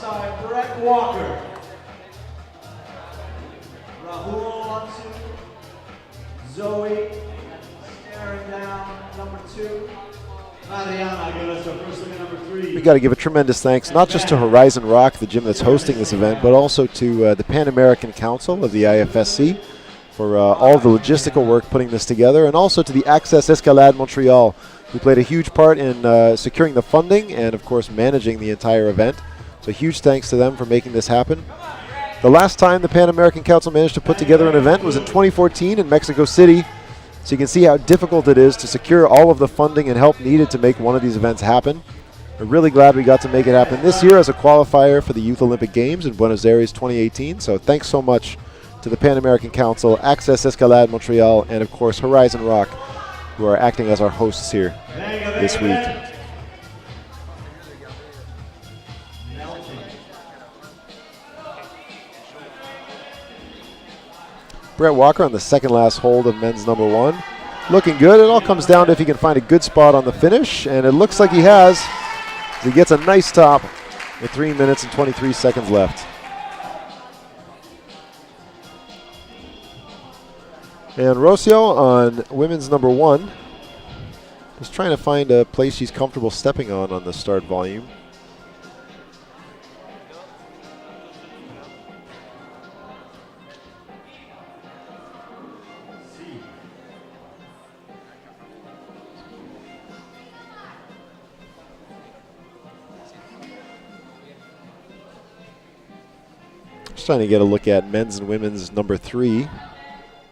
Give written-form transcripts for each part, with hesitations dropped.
side, Brett Walker. Rahul on 2. Zoe staring down, number 2. Mariana gives us our first look at number 3. We got to give a tremendous thanks not just to Horizon Rock, the gym that's hosting this event, but also to the Pan American Council of the IFSC for all the logistical work putting this together, and also to the Accès Escalade Montreal, who played a huge part in securing the funding and, of course, managing the entire event. So huge thanks to them for making this happen. The last time the Pan American Council managed to put together an event was in 2014 in Mexico City. So you can see how difficult it is to secure all of the funding and help needed to make one of these events happen. We're really glad we got to make it happen this year as a qualifier for the Youth Olympic Games in Buenos Aires 2018. So thanks so much to the Pan American Council, Accès Escalade Montreal, and of course Horizon Rock, who are acting as our hosts here this week. Brett Walker on the second last hold of men's number 1. Looking good. It all comes down to if he can find a good spot on the finish, and it looks like he has. He gets a nice top with 3 minutes and 23 seconds left. And Rocio on women's number 1. Just trying to find a place she's comfortable stepping on the start volume. Just trying to get a look at men's and women's number 3.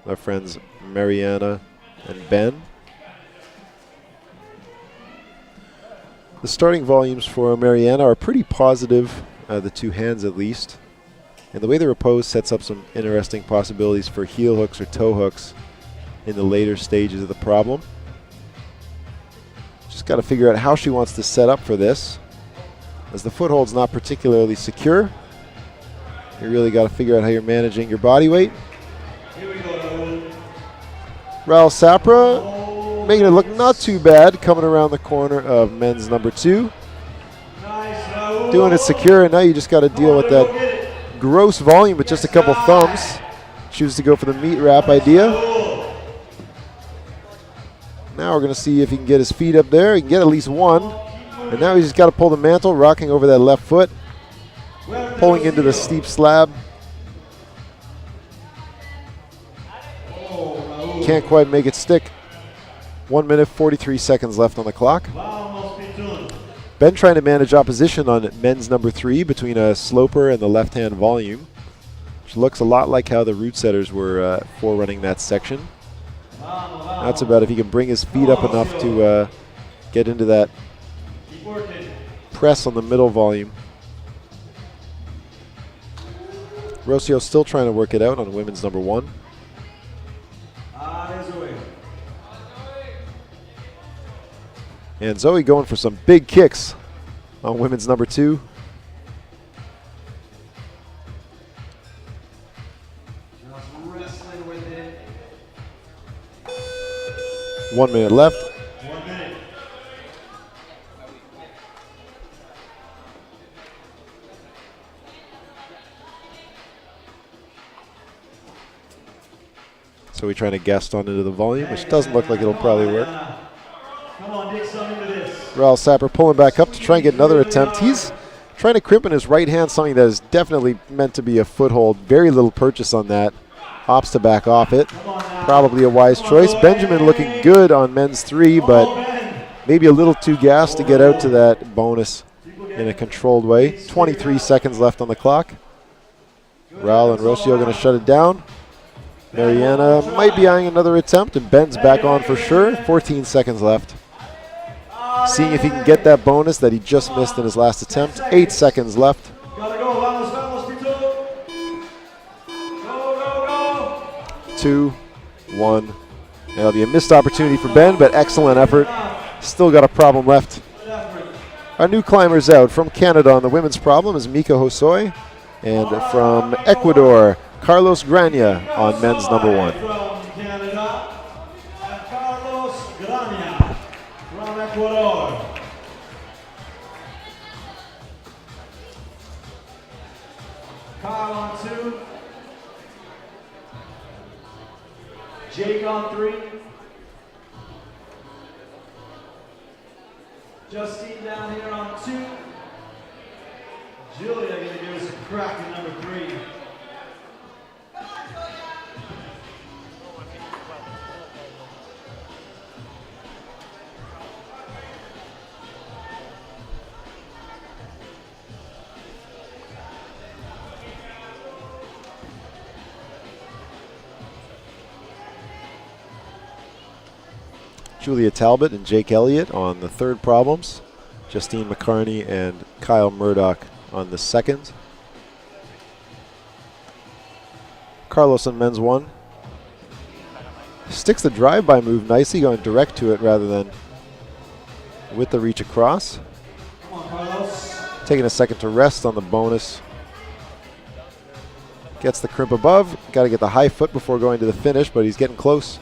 Our friends Mariana and Ben. The starting volumes for Mariana are pretty positive, the 2 hands at least. And the way they're opposed sets up some interesting possibilities for heel hooks or toe hooks in the later stages of the problem. Just got to figure out how she wants to set up for this, as the foothold's not particularly secure. You really got to figure out how you're managing your body weight. Raul Sapra making it look not too bad, coming around the corner of men's number 2. Doing it secure, and now you just got to deal with that gross volume with just a couple thumbs. Chooses to go for the meat wrap idea. Now we're going to see if he can get his feet up there. He can get at least one. And now he's just got to pull the mantle, rocking over that left foot. Pulling into the steep slab. Can't quite make it stick. 1 minute, 43 seconds left on the clock. Ben trying to manage opposition on men's number 3 between a sloper and the left-hand volume, which looks a lot like how the route setters were forerunning that section. That's about if he can bring his feet up enough to get into that press on the middle volume. Rocio still trying to work it out on women's number 1. And Zoe going for some big kicks on women's number 2. Wrestling with it. 1 minute left. 1 minute. So we're trying to Gaston into the volume, which doesn't look like it'll probably work. Come on, dig some into this. Raul Sapper pulling back up to try and get another attempt. He's trying to crimp in his right hand, something that is definitely meant to be a foothold. Very little purchase on that. Opts to back off it. Probably a wise choice. Benjamin looking good on men's 3, but maybe a little too gassed to get out to that bonus in a controlled way. 23 seconds left on the clock. Raul and Rocio going to shut it down. Mariana might be eyeing another attempt, and Ben's back on for sure. 14 seconds left. Seeing if he can get that bonus that he just missed in his last attempt. 8 seconds left. 2, 1. That'll be a missed opportunity for Ben, but excellent effort. Still got a problem left. Our new climbers out from Canada on the women's problem is Mika Hosoi, and from Ecuador, Carlos Grania on men's number 1. Kyle on 2. Jake on 3. Justine down here on 2. Julia gonna give us a crack at number 3. Julia Talbot and Jake Elliott on the third problems. Justine McCarney and Kyle Murdoch on the second. Carlos on men's 1. Sticks the drive-by move nicely, going direct to it rather than with the reach across. Come on, Carlos. Taking a second to rest on the bonus. Gets the crimp above. Got to get the high foot before going to the finish, but he's getting close.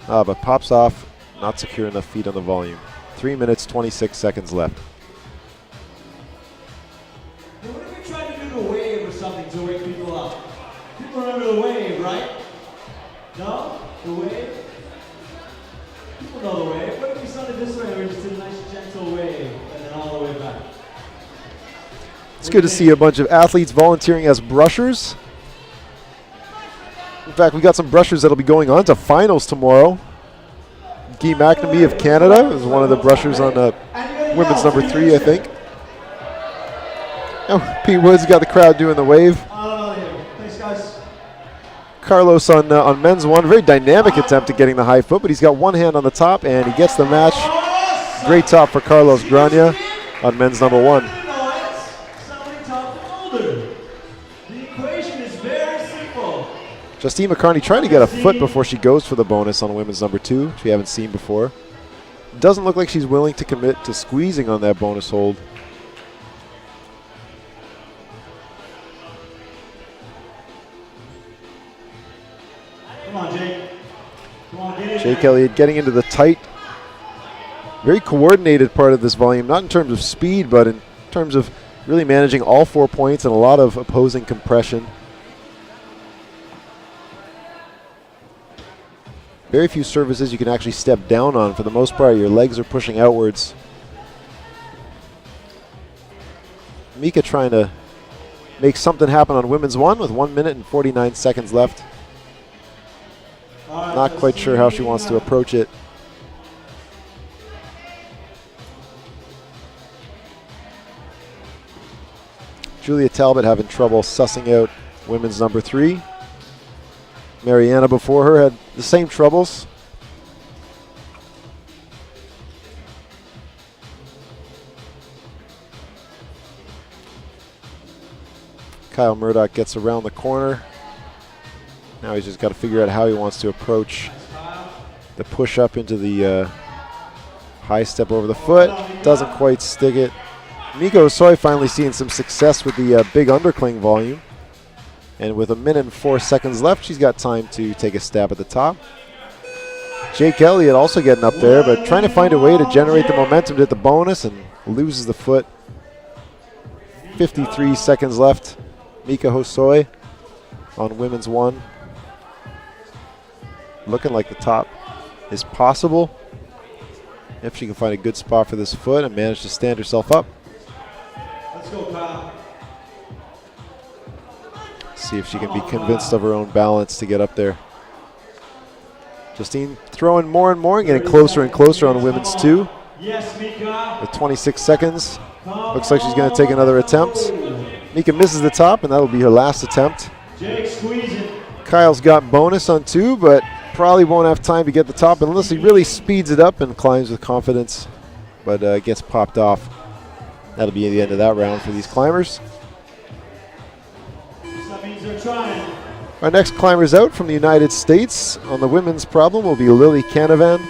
But pops off, not secure enough feet on the volume. 3 minutes, 26 seconds left. Hey, what if we tried to do the wave or something to wake people up? People remember the wave, right? No? The wave? People know the wave. What if we started this way where we just did a nice gentle wave and then all the way back? It's good to see a bunch of athletes volunteering as brushers. In fact, we got some brushers that'll be going on to finals tomorrow. Guy McNamee of Canada is one of the brushers on women's number 3, I think. Oh, Pete Woods got the crowd doing the wave. Thanks, guys. Carlos on men's 1, very dynamic attempt at getting the high foot, but he's got one hand on the top and he gets the match. Great top for Carlos Grania on men's number 1. Justine McCarney trying to get a foot before she goes for the bonus on women's number 2, which we haven't seen before. Doesn't look like she's willing to commit to squeezing on that bonus hold. Come on, Jake. Come on, get in Jake there. Elliott getting into the tight, very coordinated part of this volume, not in terms of speed, but in terms of really managing all 4 points and a lot of opposing compression. Very few surfaces you can actually step down on. For the most part, your legs are pushing outwards. Mika trying to make something happen on women's 1 with 1 minute and 49 seconds left. Not quite sure how she wants to approach it. Julia Talbot having trouble sussing out women's number 3. Mariana before her had the same troubles. Kyle Murdoch gets around the corner. Now he's just got to figure out how he wants to approach the push up into the high step over the foot. Doesn't quite stick it. Miko Osoy finally seeing some success with the big undercling volume. And with 1 minute and 4 seconds left, she's got time to take a stab at the top. Jake Elliott also getting up there, but trying to find a way to generate the momentum to hit the bonus and loses the foot. 53 seconds left. Mika Hosoy on women's 1. Looking like the top is possible if she can find a good spot for this foot and manage to stand herself up. Let's go, Kyle. See if she can be convinced of her own balance to get up there. Justine throwing more and more and getting closer and closer on women's 2. Yes, Mika. With 26 seconds. Looks like she's going to take another attempt. Mika misses the top, and that'll be her last attempt. Jake squeezing. Kyle's got bonus on 2, but probably won't have time to get the top unless he really speeds it up and climbs with confidence, but gets popped off. That'll be the end of that round for these climbers. That means they're trying. Our next climbers out from the United States on the women's problem will be Lily Canavan.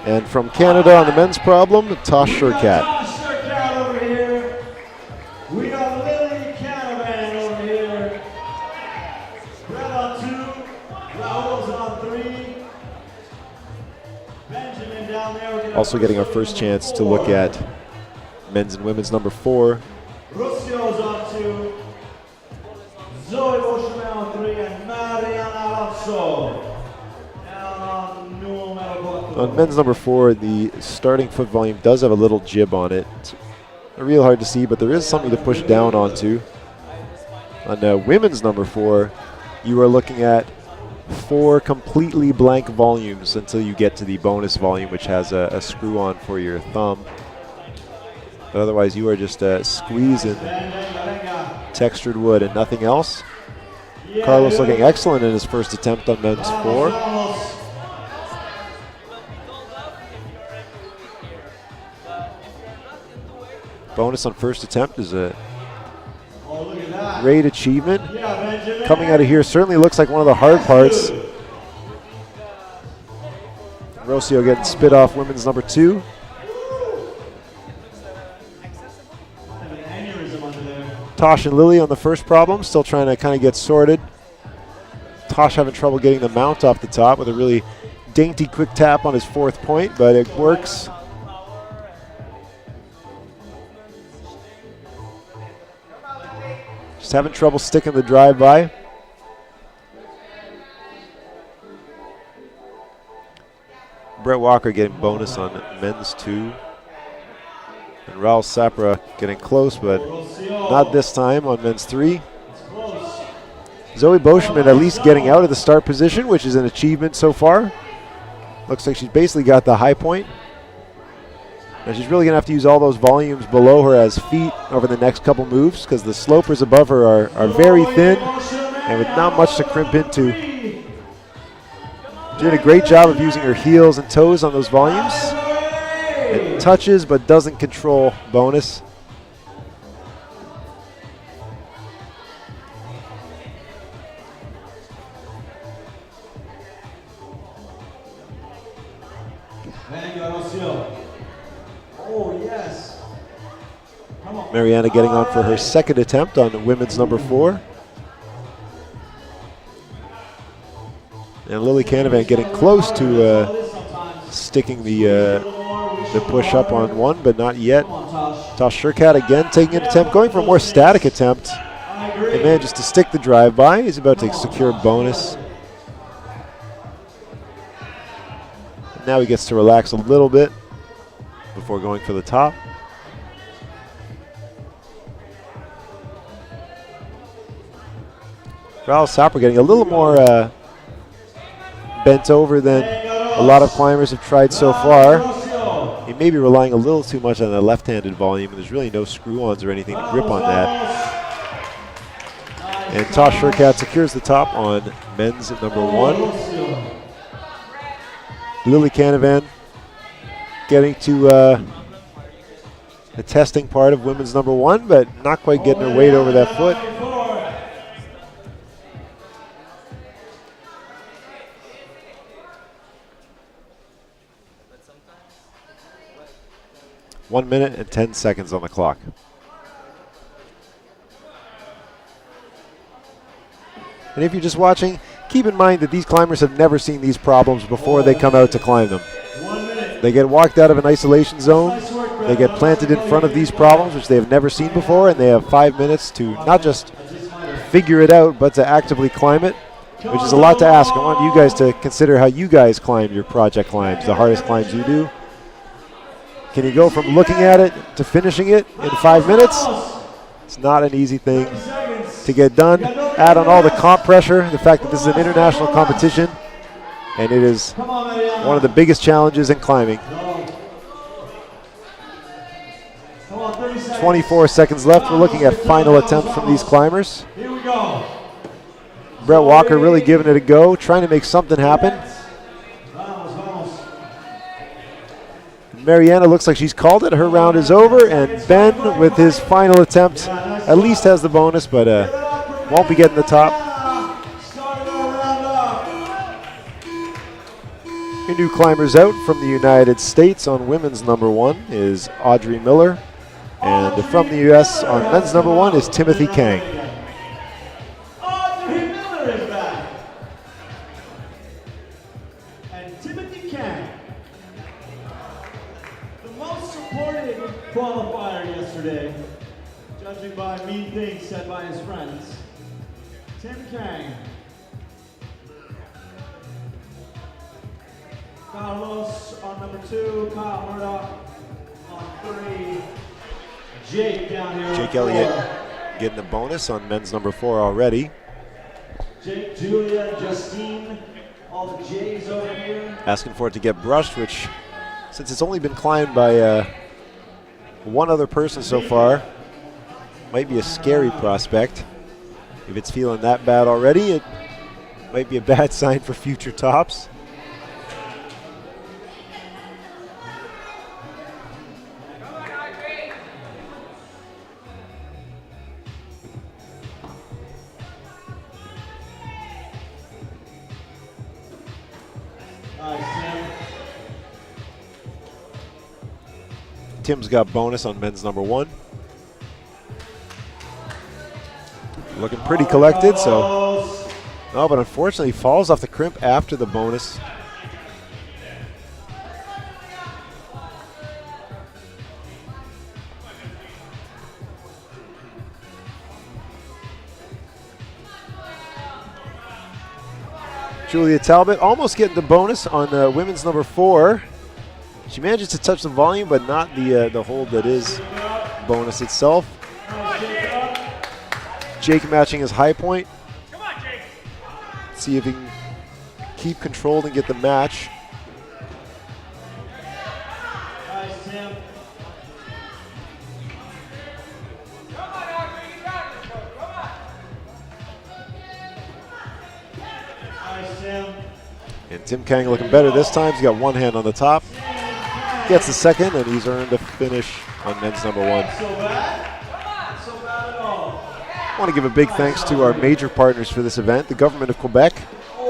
And from Canada on the men's problem, Tosh Shurkat. Tosh Shurkat over here. We got Lily Canavan over here. Brett on 2. Raul's on 3. Benjamin down there. Also getting our first chance to look at men's and women's number 4. Ruscio's on 2. Zoe Boschman on 3 and Mariana Alonso. On men's number 4, the starting foot volume does have a little jib on it. It's real hard to see, but there is something to push down onto. On women's number 4, you are looking at 4 completely blank volumes until you get to the bonus volume, which has a screw on for your thumb. But otherwise, you are just squeezing textured wood and nothing else. Carlos looking excellent in his first attempt on men's 4. Bonus on first attempt is a great achievement. Coming out of here certainly looks like one of the hard parts. Rocio getting spit off women's number 2. Tosh and Lily on the first problem, still trying to kind of get sorted. Tosh having trouble getting the mount off the top with a really dainty quick tap on his 4th point, but it works. Just having trouble sticking the drive-by. Brett Walker getting bonus on men's 2. And Raul Sapra getting close, but not this time on men's 3. Zoe Boschman at least getting out of the start position, which is an achievement so far. Looks like she's basically got the high point. And she's really going to have to use all those volumes below her as feet over the next couple moves, because the slopers above her are very thin and with not much to crimp into. She did a great job of using her heels and toes on those volumes. It touches but doesn't control bonus. Mariana getting on for her 2nd attempt on women's number 4. And Lily Canavan getting close to sticking the push up on 1, but not yet. Tosh Shurkat again taking an attempt, going for a more static attempt. And manages to stick the drive-by. He's about to secure bonus. And now he gets to relax a little bit before going for the top. Raul Sapper getting a little more bent over than a lot of climbers have tried so far. He may be relying a little too much on the left-handed volume, and there's really no screw-ons or anything to grip on that. And Tosh Shurkat secures the top on men's number 1. Lily Canavan getting to the testing part of women's number 1, but not quite getting her weight over that foot. 1 minute and 10 seconds on the clock. And if you're just watching, keep in mind that these climbers have never seen these problems before they come out to climb them. They get walked out of an isolation zone, they get planted in front of these problems, which they have never seen before, and they have 5 minutes to not just figure it out, but to actively climb it, which is a lot to ask. I want you guys to consider how you guys climb your project climbs, the hardest climbs you do. Can you go from looking at it to finishing it in 5 minutes? It's not an easy thing to get done. Add on all the comp pressure, the fact that this is an international competition, and it is one of the biggest challenges in climbing. 24 seconds left. We're looking at final attempts from these climbers. Brett Walker really giving it a go, trying to make something happen. Mariana looks like she's called it. Her round is over, and Ben, with his final attempt, at least has the bonus, but won't be getting the top. Your new climbers out from the United States on women's number 1 is Audrey Miller, and from the U.S. on men's number 1 is Timothy Kang. Audrey Miller is back. And Timothy Kang, the most supported qualifier yesterday, judging by mean things said by his friends. Tim Kang. Carlos on number 2, Kyle Murdoch on 3. Jake down here. Jake Elliott getting the bonus on men's number 4 already. Jake, Julia, Justine, all the J's over here. Asking for it to get brushed, which, since it's only been climbed by one other person so far, might be a scary prospect. If it's feeling that bad already, it might be a bad sign for future tops. Tim's got bonus on men's number 1. Looking pretty collected, so. No, but unfortunately falls off the crimp after the bonus. Julia Talbot almost getting the bonus on women's number 4. She manages to touch the volume, but not the hold that is bonus itself. Jake matching his high point. Come on, Jake. See if he can keep controlled and get the match. Nice, Tim. Come on, Audrey, you got this, bro. Come on. Nice, Tim. And Tim Kang looking better this time. He's got one hand on the top. Gets the second, and he's earned a finish on men's number 1. So bad? Not so bad at all. I want to give a big thanks to our major partners for this event, the Government of Quebec,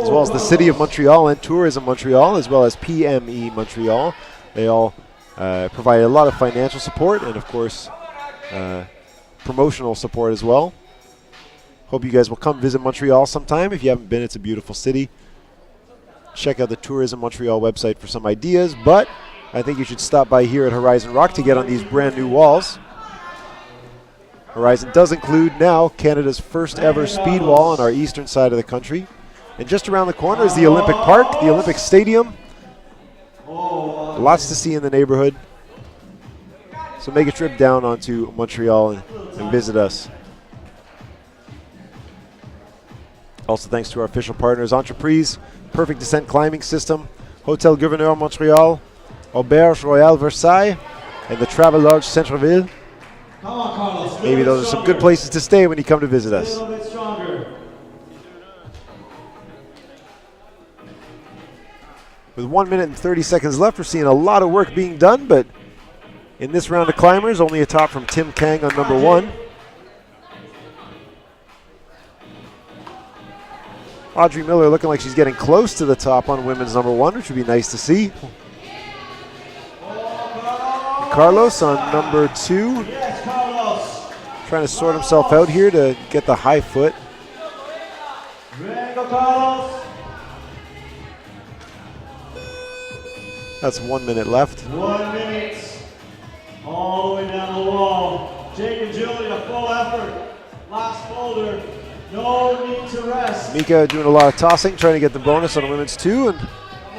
as well as the City of Montreal and Tourism Montreal, as well as PME Montreal. They all provided a lot of financial support and, of course, promotional support as well. Hope you guys will come visit Montreal sometime. If you haven't been, it's a beautiful city. Check out the Tourism Montreal website for some ideas, but I think you should stop by here at Horizon Rock to get on these brand new walls. Horizon does include now Canada's first ever speed wall on our eastern side of the country. And just around the corner is the Olympic Park, the Olympic Stadium. Lots to see in the neighborhood. So make a trip down onto Montreal and visit us. Also thanks to our official partners, Entreprise, Perfect Descent Climbing System, Hotel Gouverneur Montreal, Auberge Royal Versailles, and the Travelodge Centreville. Come on, Carlos. Maybe those are some good places to stay when you come to visit A us. little bit stronger. With 1 minute and 30 seconds left, we're seeing a lot of work being done, but in this round of climbers, only a top from Tim Kang on number 1. Audrey Miller looking like she's getting close to the top on women's number 1, which would be nice to see. Carlos on number 2. Yes, Carlos. Trying to sort himself out here to get the high foot. Ready, go, Carlos. That's 1 minute left. 1 minute. All the way down the wall. Jake and Julia, full effort. Last boulder. No need to rest. Mika doing a lot of tossing, trying to get the bonus on the women's 2. And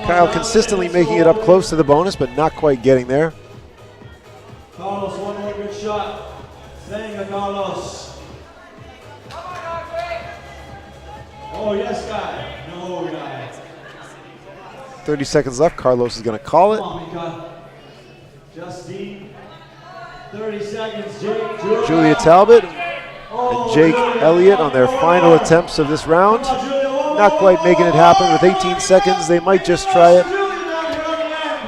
Kyle consistently making it up close to the bonus, but not quite getting there. Carlos, one more good shot. Venga, Carlos. Oh, yes, guy. No, guy. 30 seconds left. Carlos is going to call Come it. on, Mika. Justine. 30 seconds. Jake. Julia Talbot and Jake Elliott on their final attempts of this round. Not quite making it happen with 18 seconds. They might just try it.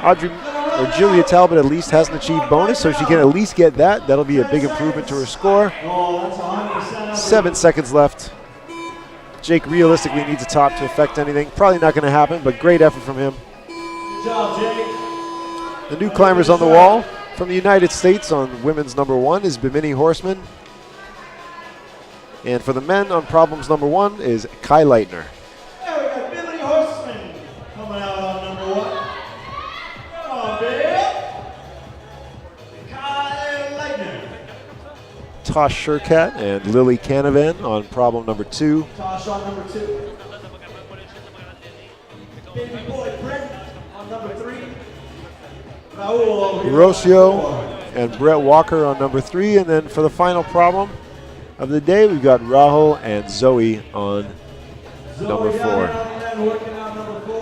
Audrey or Julia Talbot at least hasn't achieved bonus, so she can at least get that. That'll be a big improvement to her score. 7 seconds left. Jake realistically needs a top to affect anything. Probably not going to happen, but great effort from him. Good job, Jake. The new climbers on the wall from the United States on women's number 1 is Bimini Horseman. And for the men on problems number 1 is Kai Leitner. There we go, Bimini Horseman coming out on number 1. Come on, babe. Kai Leitner. Tosh Shurkat and Lily Canavan on problem number 2. Tosh on number 2. Baby boy Brent on number 3. Raul over here. Rocio and Brett Walker on number 3. And then for the final problem of the day, we've got Rahul and Zoe on number 4.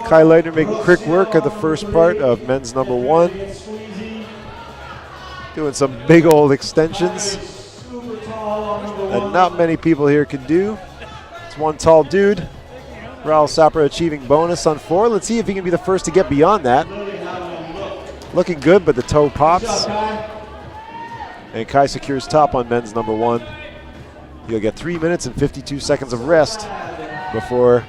Kai Leitner making quick work of the first part of men's number 1. Doing some big old extensions that not many people here can do. It's one tall dude. Rahul Sapra achieving bonus on 4. Let's see if he can be the first to get beyond that. Looking good, but the toe pops. And Kai secures top on men's number 1. He'll get 3 minutes and 52 seconds of rest before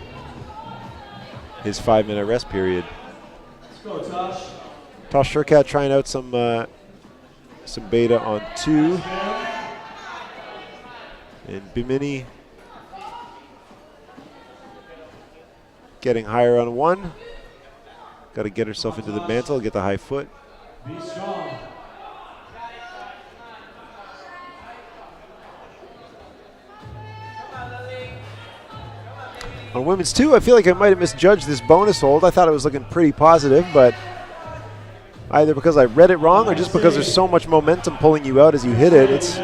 his 5-minute rest period. Let's go, Tosh. Tosh Shurkat trying out some beta on 2. And Bimini getting higher on 1. Got to get herself into the mantle, get the high foot. Be strong. On women's 2, I feel like I might have misjudged this bonus hold. I thought it was looking pretty positive, but either because I read it wrong or just because there's so much momentum pulling you out as you hit it, it's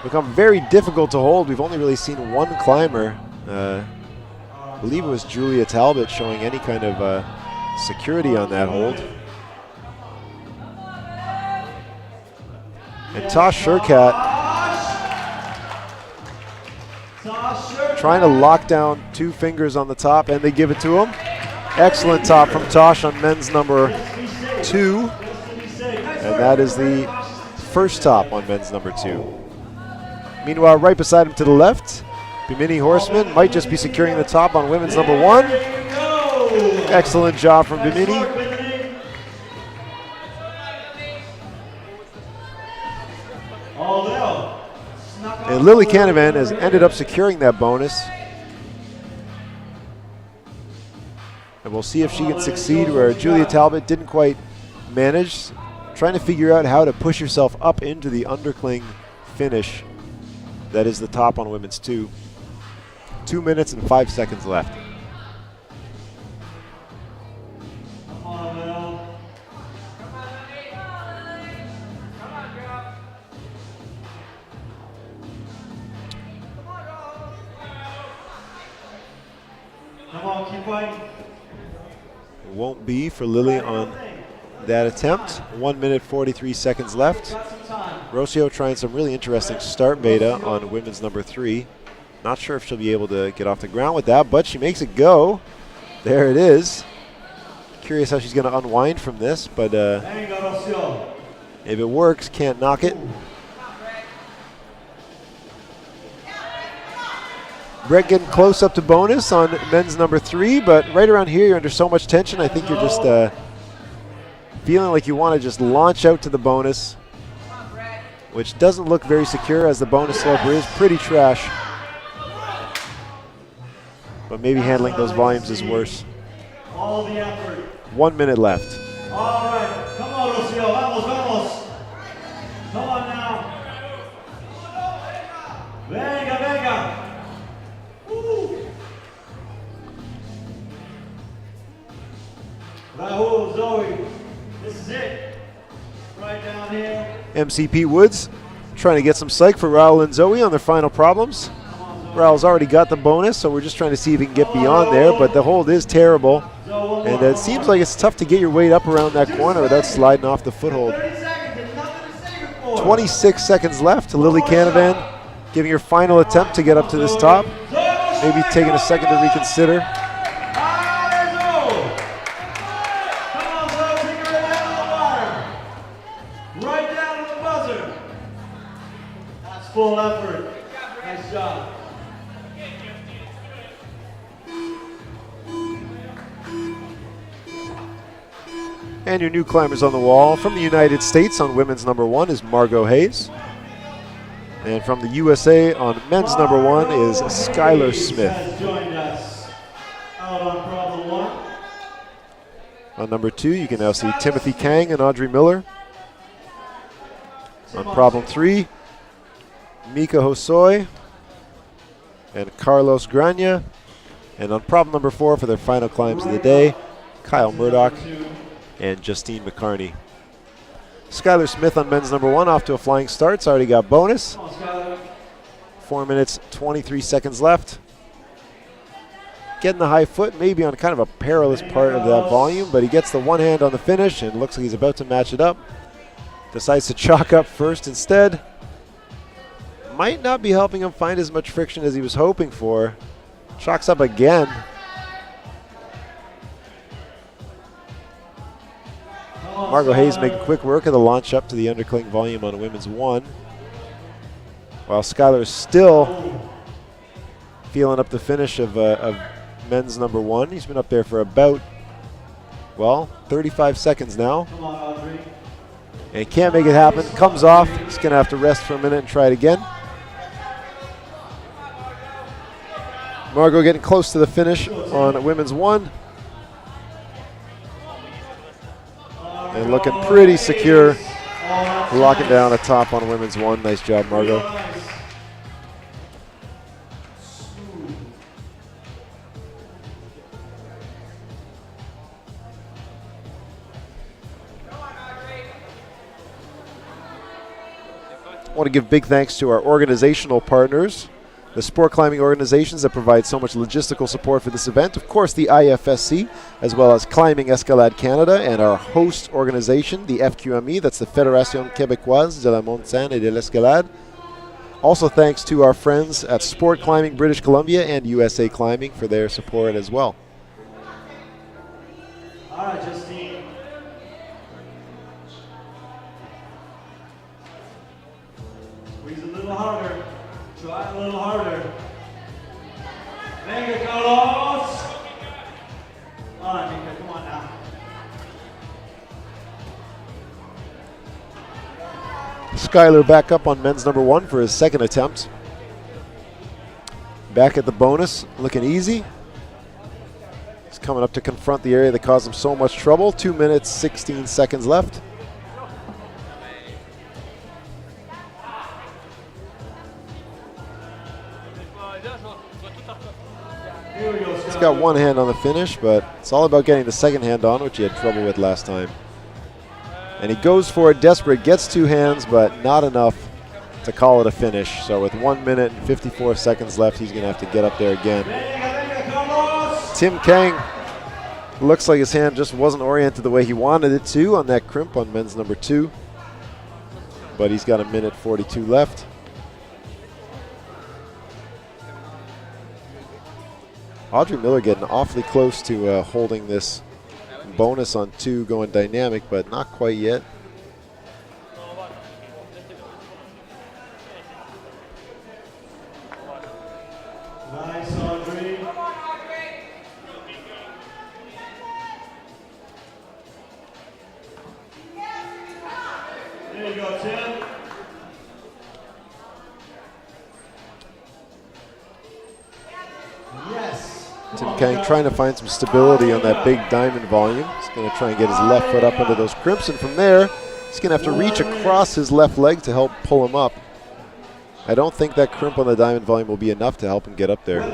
become very difficult to hold. We've only really seen one climber. I believe it was Julia Talbot showing any kind of security on that hold. And Tosh Shurkat trying to lock down 2 fingers on the top, and they give it to him. Excellent top from Tosh on men's number 2. And that is the first top on men's number 2. Meanwhile, right beside him to the left, Bimini Horseman might just be securing the top on women's number 1. Excellent job from Bimini. And Lily Canavan has ended up securing that bonus. And we'll see if she can succeed where Julia Talbot didn't quite manage. Trying to figure out how to push yourself up into the undercling finish that is the top on women's 2. 2 minutes and 5 seconds left. It won't be for Lily on that attempt. 1 minute 43 seconds left. Rocio trying some really interesting start beta on women's number 3. Not sure if she'll be able to get off the ground with that, but she makes it go. There it is. Curious how she's going to unwind from this, but if it works, can't knock it. Brett getting close up to bonus on men's number 3, but right around here you're under so much tension. I think you're just feeling like you want to just launch out to the bonus, which doesn't look very secure as the bonus sloper is pretty trash. But maybe handling those volumes is worse. All the effort. 1 minute left. All right, come on, Rocio, vamos, vamos. Come on now. Venga, venga. Rahul, Zoe, this is it. Right down here. MCP Woods trying to get some psych for Rahul and Zoe on their final problems. Rahul's already got the bonus, so we're just trying to see if he can get beyond there, but the hold is terrible. And it seems like it's tough to get your weight up around that corner without sliding off the foothold. 26 seconds left to Lily Canavan, giving her final attempt to get up to this top. Maybe taking a second to reconsider. Right down to the buzzer. That's full effort. Nice job. And your new climbers on the wall from the United States on women's number 1 is Margot Hayes. And from the USA on men's number 1 is Skylar Smith. Has joined us out on problem 1. On number 2, you can now see Timothy Kang and Audrey Miller. On problem 3, Mika Hosoi and Carlos Grania. And on prop number 4 for their final climbs of the day, Kyle Murdoch and Justine McCarney. Skylar Smith on men's number 1 off to a flying start. It's already got bonus. 4 minutes, 23 seconds left. Getting the high foot, maybe on kind of a perilous part of that volume, but he gets the one hand on the finish and looks like he's about to match it up. Decides to chalk up first instead. Might not be helping him find as much friction as he was hoping for. Chalks up again. Margot Hayes making quick work of the launch up to the undercling volume on women's 1. While Skylar is still feeling up the finish of men's number 1. He's been up there for about, well, 35 seconds now. And can't make it happen. Comes off. He's going to have to rest for a minute and try it again. Margot getting close to the finish on women's 1. And looking pretty secure. Locking down a top on women's 1. Nice job, Margot. I want to give big thanks to our organizational partners, the sport climbing organizations that provide so much logistical support for this event. Of course, the IFSC, as well as Climbing Escalade Canada, and our host organization, the FQME, that's the Fédération Québécoise de la Montagne et de l'Escalade. Also thanks to our friends at Sport Climbing British Columbia and USA Climbing for their support as well. All right, Justine. Squeeze a little harder. Try a little harder. Venga, Carlos. All right, Mika, come on now. Skylar back up on men's number 1 for his second attempt. Back at the bonus, looking easy. He's coming up to confront the area that caused him so much trouble. 2 minutes, 16 seconds left. He's got one hand on the finish, but it's all about getting the second hand on, which he had trouble with last time. And he goes for it desperate, gets 2 hands, but not enough to call it a finish. So with 1 minute and 54 seconds left, he's going to have to get up there again. Tim Kang looks like his hand just wasn't oriented the way he wanted it to on that crimp on men's number 2. But he's got 1 minute 42 left. Audrey Miller getting awfully close to holding this bonus on 2 going dynamic, but not quite yet. Nice, Audrey. There you go, Tim. Yes. Tim Kang trying to find some stability on that big diamond volume. He's going to try and get his left foot up under those crimps, and from there, he's going to have to reach across his left leg to help pull him up. I don't think that crimp on the diamond volume will be enough to help him get up there. All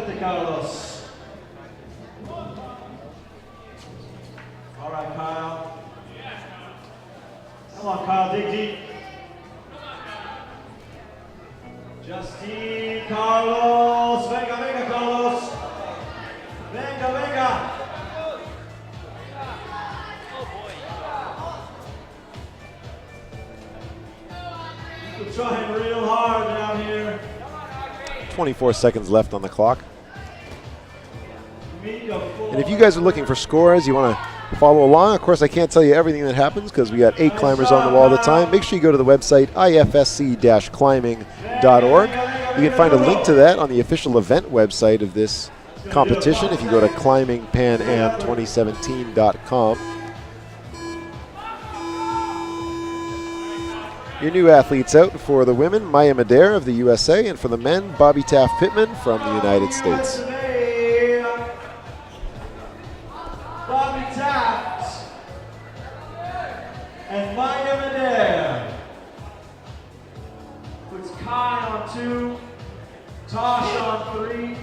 right, Kyle. Come on, Kyle, dig deep. Justine, Carlos. Venga, venga, Carlos. Venga, venga. You're trying real hard down here. 24 seconds left on the clock. And if you guys are looking for scores, you want to follow along. Of course, I can't tell you everything that happens because we got 8 climbers on the wall at a time. Make sure you go to the website ifsc-climbing.org. You can find a link to that on the official event website of this competition if you go to climbingpanam2017.com. Your new athletes out for the women, Maya Madere of the USA, and for the men, Bobby Taft Pittman from the United States. Bobby Taft and Maya Madere puts Kai on on 2. Tosh on 3.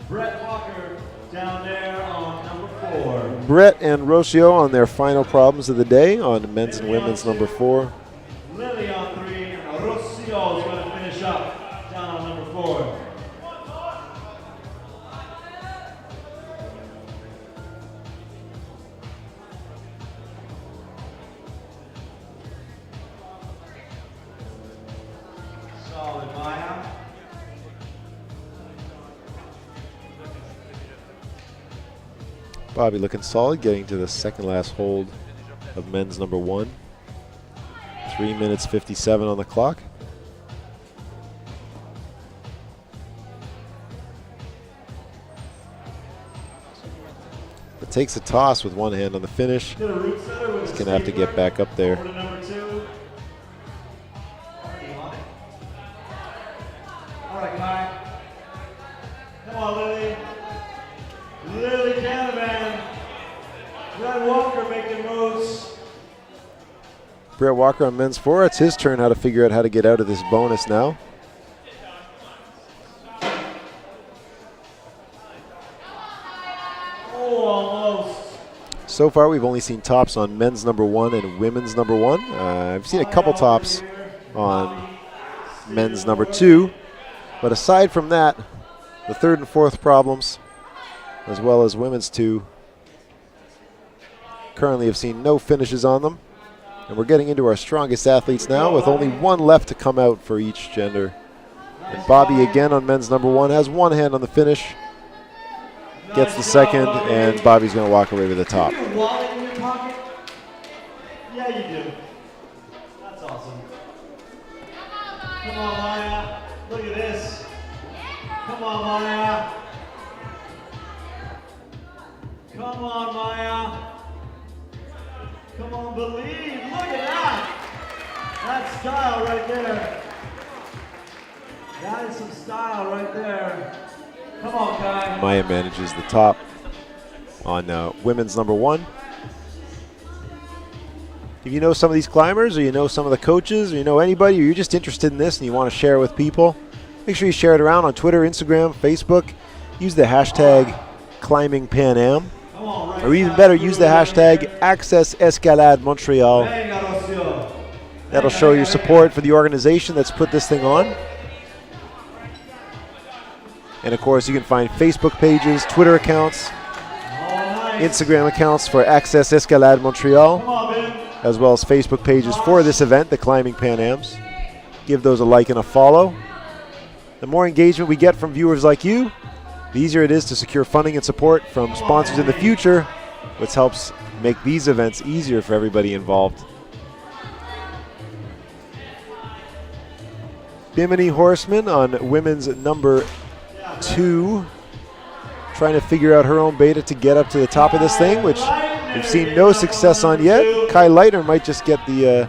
Brett Walker down there on number 4. Brett and Rocio on their final problems of the day on men's and women's number 4. Lily on 3. Rocio is going to finish up down on number 4. Solid, Maya. Bobby looking solid, getting to the second last hold of men's number 1. 3 minutes 57 on the clock. It takes a toss with one hand on the finish. He's going to have to get back up there. All right, Kai. Come on, Lily. Lily Canavan. Brett Walker making moves. Brett Walker on men's 4. It's his turn how to figure out how to get out of this bonus now. Oh, almost. So far, we've only seen tops on men's number 1 and women's number 1. I've seen a couple tops on men's number 2. But aside from that, the 3rd and 4th problems, as well as women's 2, currently have seen no finishes on them. And we're getting into our strongest athletes now with only 1 left to come out for each gender. And Bobby again on men's number 1 has 1 hand on the finish, gets the second, and Bobby's going to walk away with the top. Do you have your wallet in your pocket? Yeah, you do. That's awesome. Come on, Maya. Look at this. Come on, Maya. Come on, Maya. Come on, believe. Look at that. That's style right there. That is some style right there. Come on, Kai. Maya manages the top on women's number 1. If you know some of these climbers, or you know some of the coaches, or you know anybody, or you're just interested in this and you want to share it with people, make sure you share it around on Twitter, Instagram, Facebook. Use the hashtag ClimbingPanAm. Or even better, use the hashtag Access Escalade Montreal. That'll show your support for the organization that's put this thing on. And of course, you can find Facebook pages, Twitter accounts, Instagram accounts for Access Escalade Montreal, as well as Facebook pages for this event, the Climbing Pan Ams. Give those a like and a follow. The more engagement we get from viewers like you, the easier it is to secure funding and support from sponsors in the future, which helps make these events easier for everybody involved. Bimini Horseman on women's number 2, trying to figure out her own beta to get up to the top of this thing, which we've seen no success on yet. Kai Leitner might just get the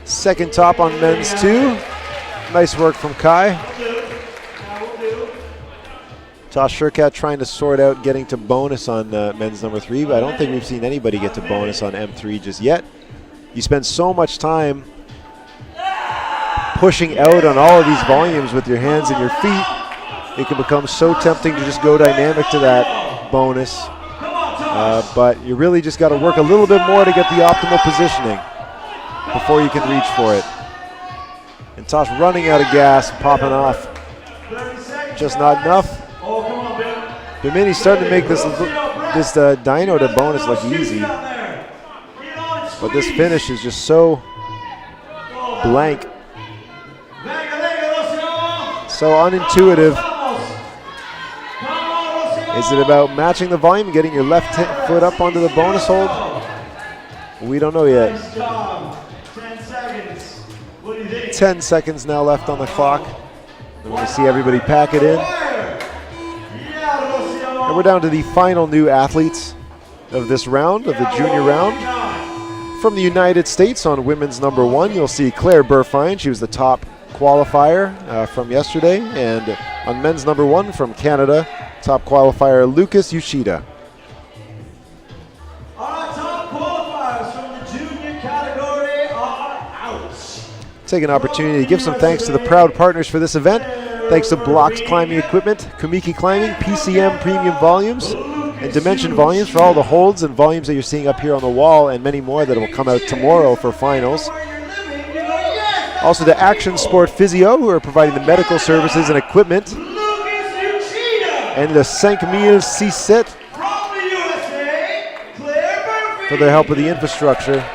second top on men's 2. Nice work from Kai. Tosh Shurkat trying to sort out getting to bonus on men's number 3, but I don't think we've seen anybody get to bonus on M3 just yet. You spend so much time pushing out on all of these volumes with your hands and your feet, it can become so tempting to just go dynamic to that bonus. But you really just got to work a little bit more to get the optimal positioning before you can reach for it. And Tosh running out of gas, popping off. Just not enough. Bimini's starting to make this dyno to bonus look easy. But this finish is just so blank. So unintuitive. Is it about matching the volume, getting your left foot up onto the bonus hold? We don't know yet. 10 seconds now left on the clock. We're going to see everybody pack it in. And we're down to the final new athletes of this round, of the junior round. From the United States on women's number 1, you'll see Claire Burfine. She was the top qualifier from yesterday. And on men's number 1 from Canada, top qualifier Lucas Yoshida. Our top qualifiers from the junior category are out. Take an opportunity to give some thanks to the proud partners for this event. Thanks to Bloc's Climbing Equipment, Kumiki Climbing, PCM Premium Volumes, and Dimension Volumes for all the holds and volumes that you're seeing up here on the wall, and many more that will come out tomorrow for finals. Also to Action Sport Physio, who are providing the medical services and equipment. And the 5006 for their help with the infrastructure.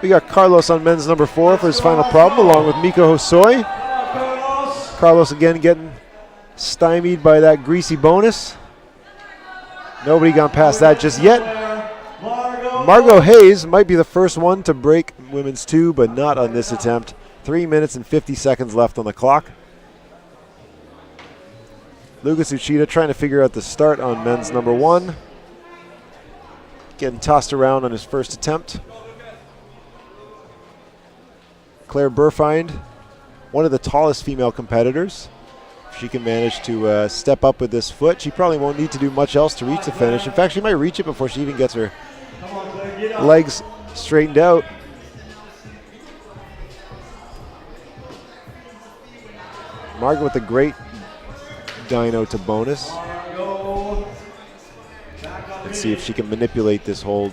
We got Carlos on men's number 4 for his final problem, along with Miko Hosoi. Carlos again getting stymied by that greasy bonus. Nobody gone past that just yet. Margot Hayes might be the first one to break women's 2, but not on this attempt. 3 minutes and 50 seconds left on the clock. Lucas Uchida trying to figure out the start on men's number 1. Getting tossed around on his first attempt. Claire Burfind, one of the tallest female competitors. If she can manage to step up with this foot, she probably won't need to do much else to reach the finish. In fact, she might reach it before she even gets her legs straightened out. Margaret with a great dyno to bonus. Let's see if she can manipulate this hold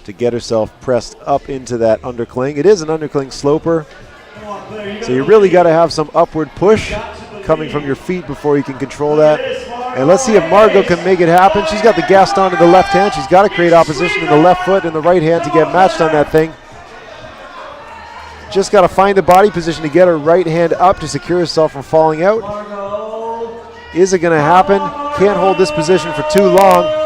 to get herself pressed up into that undercling. It is an undercling sloper, so you really got to have some upward push coming from your feet before you can control that. And let's see if Margot can make it happen. She's got the Gaston in the left hand. She's got to create opposition in the left foot and the right hand to get matched on that thing. Just got to find the body position to get her right hand up to secure herself from falling out. Is it going to happen? Can't hold this position for too long.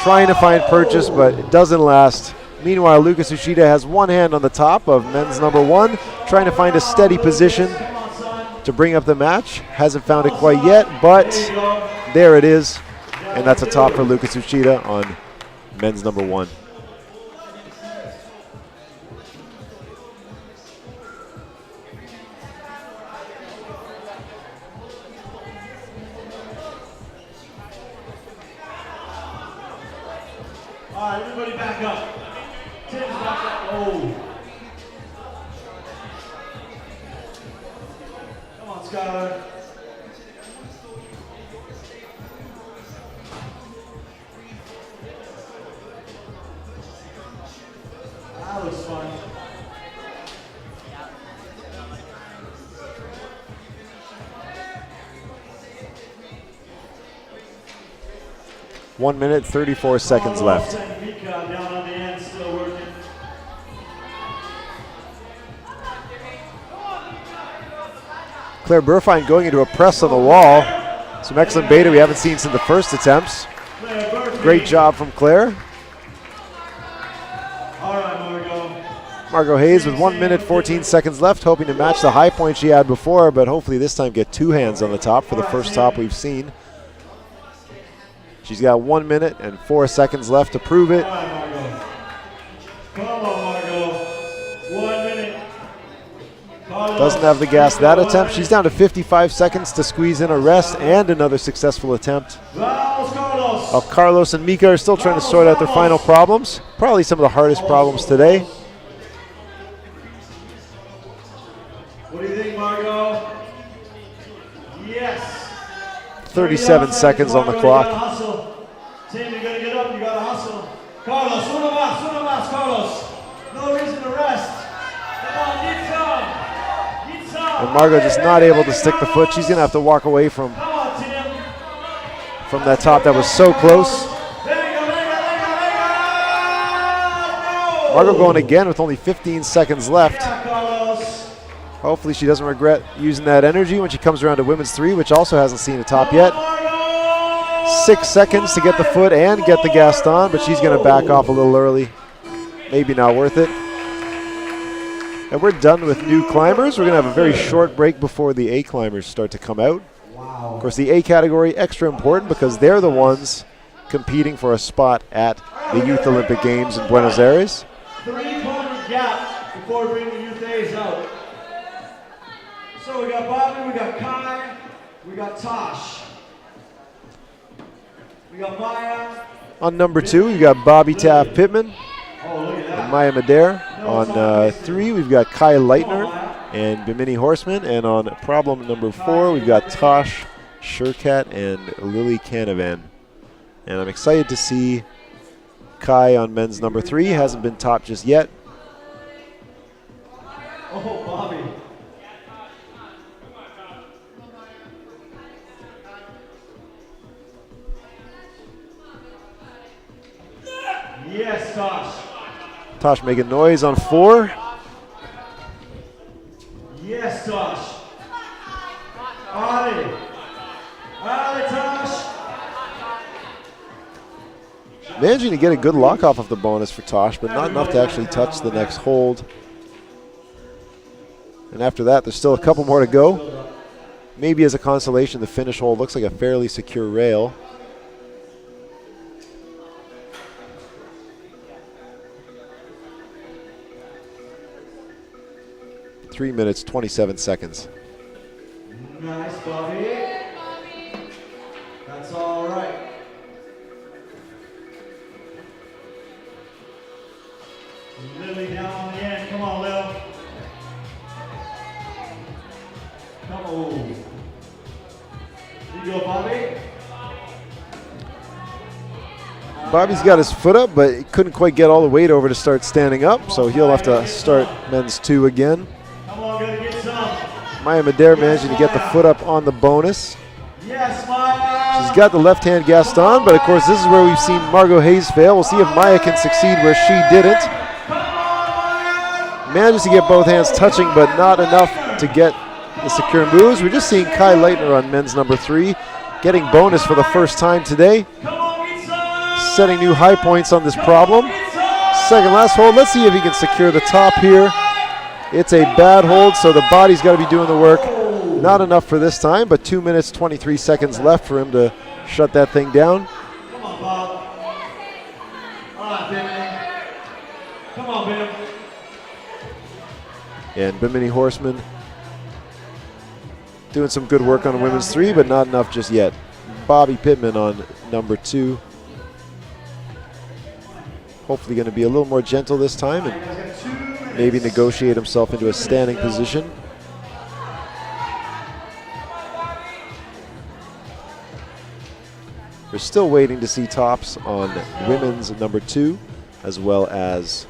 Trying to find purchase, but it doesn't last. Meanwhile, Lucas Uchida has one hand on the top of men's number 1, trying to find a steady position to bring up the match. Hasn't found it quite yet, but there it is. And that's a top for Lucas Uchida on men's number 1. All right, everybody back up. Tim's back up. Oh. Come on, Skylar. That was fun. One minute, 34 seconds left. Down on the end, still working. Claire Burfine going into a press on the wall. Some excellent beta we haven't seen since the first attempts. Great job from Claire. All right, Margot. Margot Hayes with 1 minute, 14 seconds left, hoping to match the high point she had before, but hopefully this time get 2 hands on the top for the first top we've seen. She's got 1 minute and 4 seconds left to prove it. Come on, Margot. 1 minute. Doesn't have the gas that attempt. She's down to 55 seconds to squeeze in a rest and another successful attempt. Carlos and Mika are still trying to sort out their final problems. Probably some of the hardest problems today. What do you think, Margot? Yes. 37 seconds on the clock. Tim, you gotta get up, you gotta hustle. Carlos, uno más, Carlos. No reason to rest. Come on, get some. And Margot just not able to stick the foot. She's gonna have to walk away from that top that was so close. Margot going again with only 15 seconds left. Hopefully she doesn't regret using that energy when she comes around to women's 3, which also hasn't seen a top yet. 6 seconds to get the foot and get the Gaston, but she's going to back off a little early. Maybe not worth it. And we're done with new climbers. We're going to have a very short break before the A climbers start to come out. Of course, the A category, extra important because they're the ones competing for a spot at the Youth Olympic Games in Buenos Aires. 3-kilometer gap before bringing the Youth A's out. So we got Bobby, we got Kai, we got Tosh. We got Maya. On number 2, we've got Bobby Taft Pittman Oh, look at that. and Maya Madere. On 3, we've got Kai Leitner and Bimini Horseman. And on problem number 4, we've got Tosh Sherkat and Lily Canavan. And I'm excited to see Kai on men's number 3. Hasn't been topped just yet. Oh, Bobby. Yes, Tosh. Tosh making noise on 4. Yes, Tosh. Ali. Ali, Tosh. Managing to get a good lock off of the bonus for Tosh, but not enough to actually touch the next hold. And after that, there's still a couple more to go. Maybe as a consolation, the finish hole looks like a fairly secure rail. Three minutes, 27 seconds. Nice, Bobby. That's all right. Lily down on the end. Come on, Lil. Come on. You go, Bobby. Bobby's got his foot up, but he couldn't quite get all the weight over to start standing up, so he'll have to start men's 2 again. Come on, gotta get some. Maya Madere managing to get the foot up on the bonus. Yes, Maya. She's got the left-hand Gaston, but of course this is where we've seen Margot Hayes fail. We'll see if Maya can succeed where she didn't. Manages to get both hands touching, but not enough to get the secure moves. We're just seeing Kai Leitner on men's number 3, getting bonus for the first time today. Setting new high points on this problem. Second last hold. Let's see if he can secure the top here. It's a bad hold, so the body's got to be doing the work. Not enough for this time, but 2 minutes, 23 seconds left for him to shut that thing down. Come on, Bob. All right, Bimini. Come on, Bim. And Bimini Horseman doing some good work on women's 3, but not enough just yet. Bobby Pittman on number 2. Hopefully going to be a little more gentle this time and maybe negotiate himself into a standing position. We're still waiting to see tops on women's number 2 as well as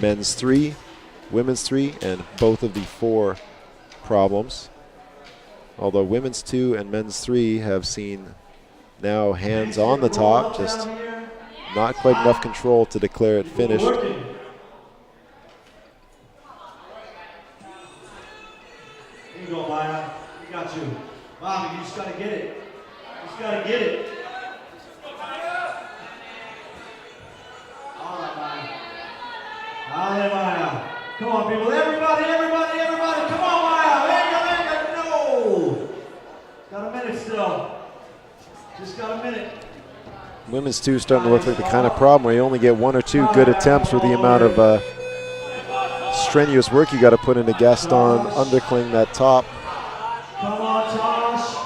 men's 3, women's 3, and both of the 4 problems. Although women's 2 and men's 3 have seen now hands on the top, just not quite enough control to declare it finished. Here you go, Maya. We got you. Bobby, you just got to get it. You just got to get it. All right, Maya. All right, Maya. Come on, people. Everybody, everybody, everybody. Come on, Maya. Venga, venga. No. Got a minute still. Just got a minute. Women's 2 starting to look like the kind of problem where you only get 1 or 2 good attempts for the amount of strenuous work you got to put into Gaston undercling that top. Come on, Tosh.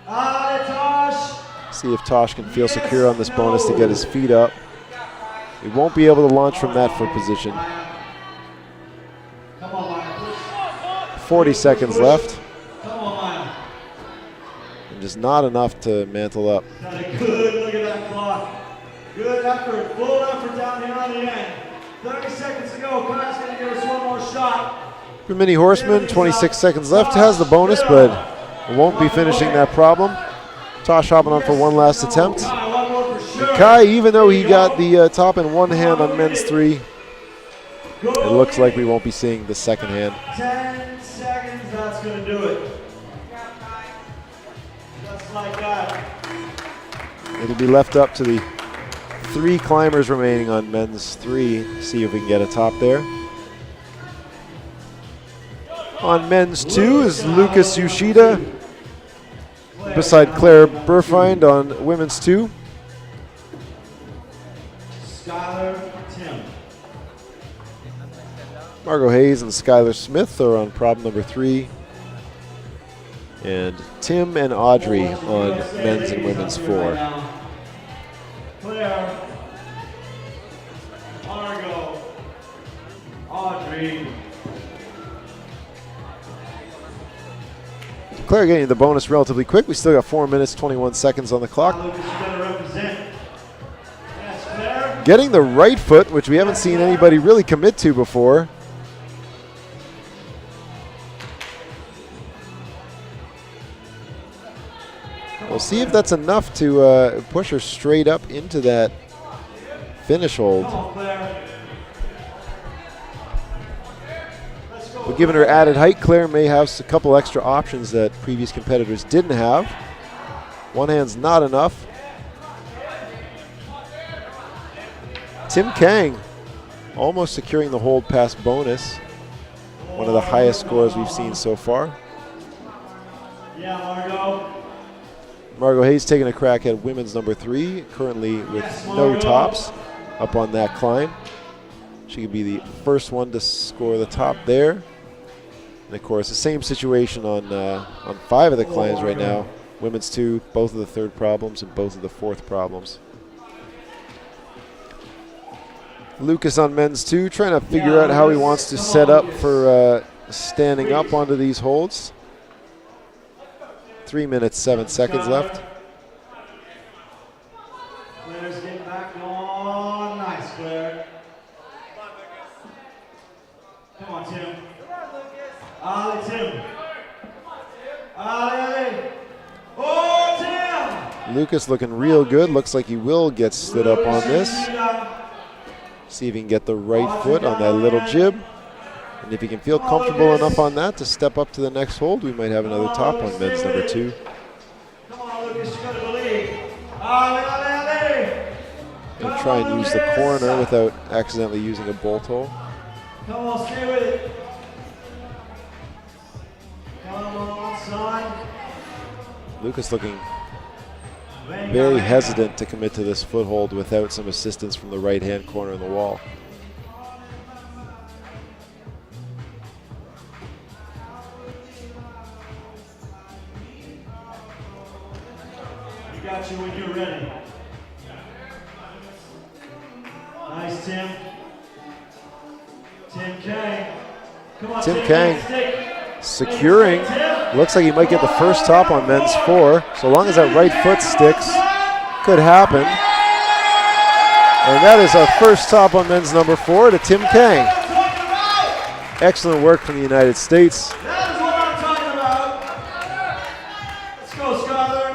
Allez, Tosh. See if Tosh can feel secure on this bonus to get his feet up. He won't be able to launch from that foot position. Come on, Maya. 40 seconds left. Come on, Maya. And just not enough to mantle up. Got a good look at that clock. Good effort, full effort down here on the end. 30 seconds to go. Kai's going to give us one more shot. Mini Horseman, 26 seconds left, has the bonus, but won't be finishing that problem. Tosh hopping on for one last attempt. Kai, even though he got the top in one hand on men's 3, it looks like we won't be seeing the second hand. 10 seconds, that's going to do it. Just like that. It'll be left up to the 3 climbers remaining on men's 3. See if we can get a top there. On men's 2 is Lucas Yoshida beside Claire Burfind on women's 2. Skylar Tim. Margot Hayes and Skylar Smith are on problem number 3. And Tim and Audrey on men's and women's 4. Claire, Margot, Audrey. Claire getting the bonus relatively quick. We still got 4 minutes, 21 seconds on the clock. Lucas, you gotta represent. Yes, Claire. Getting the right foot, which we haven't seen anybody really commit to before. We'll see if that's enough to push her straight up into that finish hold. Come on, Claire. Let's go. But given her added height, Claire may have a couple extra options that previous competitors didn't have. One hand's not enough. Tim Kang almost securing the hold past bonus. One of the highest scores we've seen so far. Yeah, Margot. Margot Hayes taking a crack at women's number 3, currently with no tops up on that climb. She could be the first one to score the top there. And of course, the same situation on 5 of the climbs right now. Women's 2, both of the 3rd problems and both of the 4th problems. Lucas on men's 2, trying to figure out how he wants to set up for standing up onto these holds. 3 minutes, 7 seconds left. Claire's getting back on. Nice, Claire. Come on, Tim. Ali, Tim. Ali. Oh, Tim! Lucas looking real good. Looks like he will get stood up on this. See if he can get the right foot on that little jib. And if he can feel comfortable enough on that to step up to the next hold, we might have another top on men's number 2. Come on, Lucas, you gotta believe. Ali, Ali, Ali. And try and use the corner without accidentally using a bolt hole. Come on, stay with it. Come on, son. Lucas looking very hesitant to commit to this foothold without some assistance from the right-hand corner of the wall. We got you when you're ready. Nice, Tim. Tim Kang. Come on, Tim Kang stick. securing. Looks like he might get the first top on men's 4. So long as that right foot sticks, could happen. And that is our first top on men's number 4 to Tim Kang. Excellent work from the United States. That is what I'm talking about. Let's go, Skylar.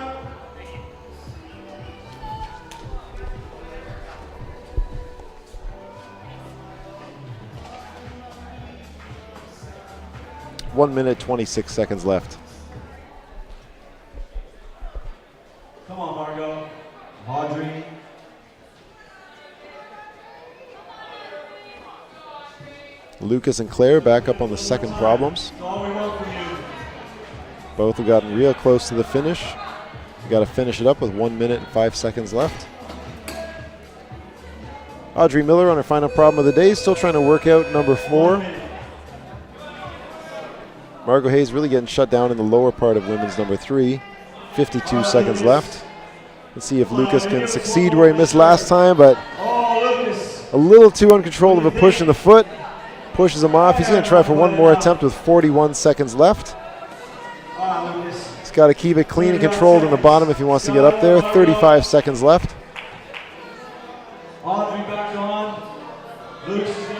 One minute, 26 seconds left. Come on, Margot. Audrey. Lucas and Claire back up on the second problems. That's all we want from you. Both have gotten real close to the finish. We got to finish it up with 1 minute and 5 seconds left. Audrey Miller on her final problem of the day, still trying to work out number 4. Margot Hayes really getting shut down in the lower part of women's number 3. 52 seconds left. Let's see if Lucas can succeed where he missed last time, but a little too uncontrolled of a push in the foot. Pushes him off. He's going to try for one more attempt with 41 seconds left. He's got to keep it clean and controlled in the bottom if he wants to get up there. 35 seconds left.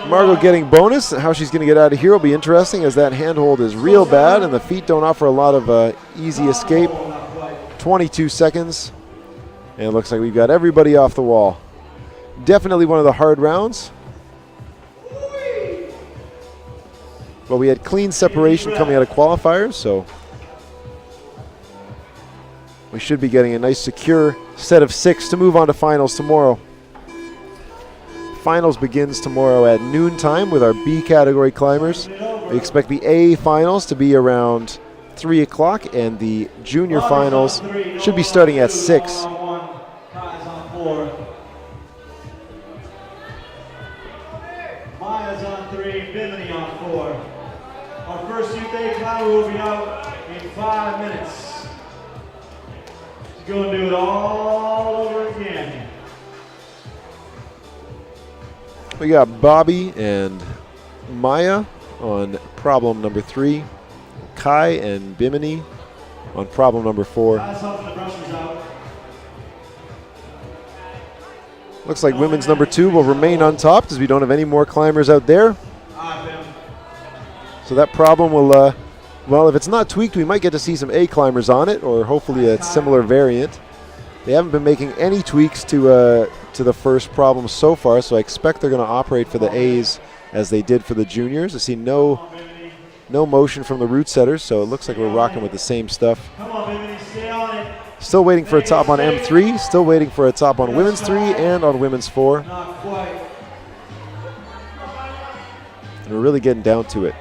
Margot getting bonus. How she's going to get out of here will be interesting, as that handhold is real bad and the feet don't offer a lot of easy escape. 22 seconds. And it looks like we've got everybody off the wall. Definitely one of the hard rounds. But we had clean separation coming out of qualifiers, so we should be getting a nice secure set of 6 to move on to finals tomorrow. Finals begins tomorrow at noontime with our B category climbers. We expect the A finals to be around 3 o'clock, and the junior finals should be starting at 6. Maya's on 3, Bimini on in 5 minutes. She's going to do it all over again. We got Bobby and Maya on problem number 3. Kai and Bimini on problem number 4. Guys, helping the brushers out. Looks like women's number 2 will remain on top as we don't have any more climbers out there. All right, Bim. So that problem will, well, if it's not tweaked, we might get to see some A climbers on it, or hopefully a similar variant. They haven't been making any tweaks to the first problem so far, so I expect they're going to operate for the A's as they did for the juniors. I see no motion from the route setters, so it looks like we're rocking with the same stuff. Come on, Bimini, stay on it. Still waiting for a top on M3, still waiting for a top on women's 3 and on women's 4. Not quite. And we're really getting down to it.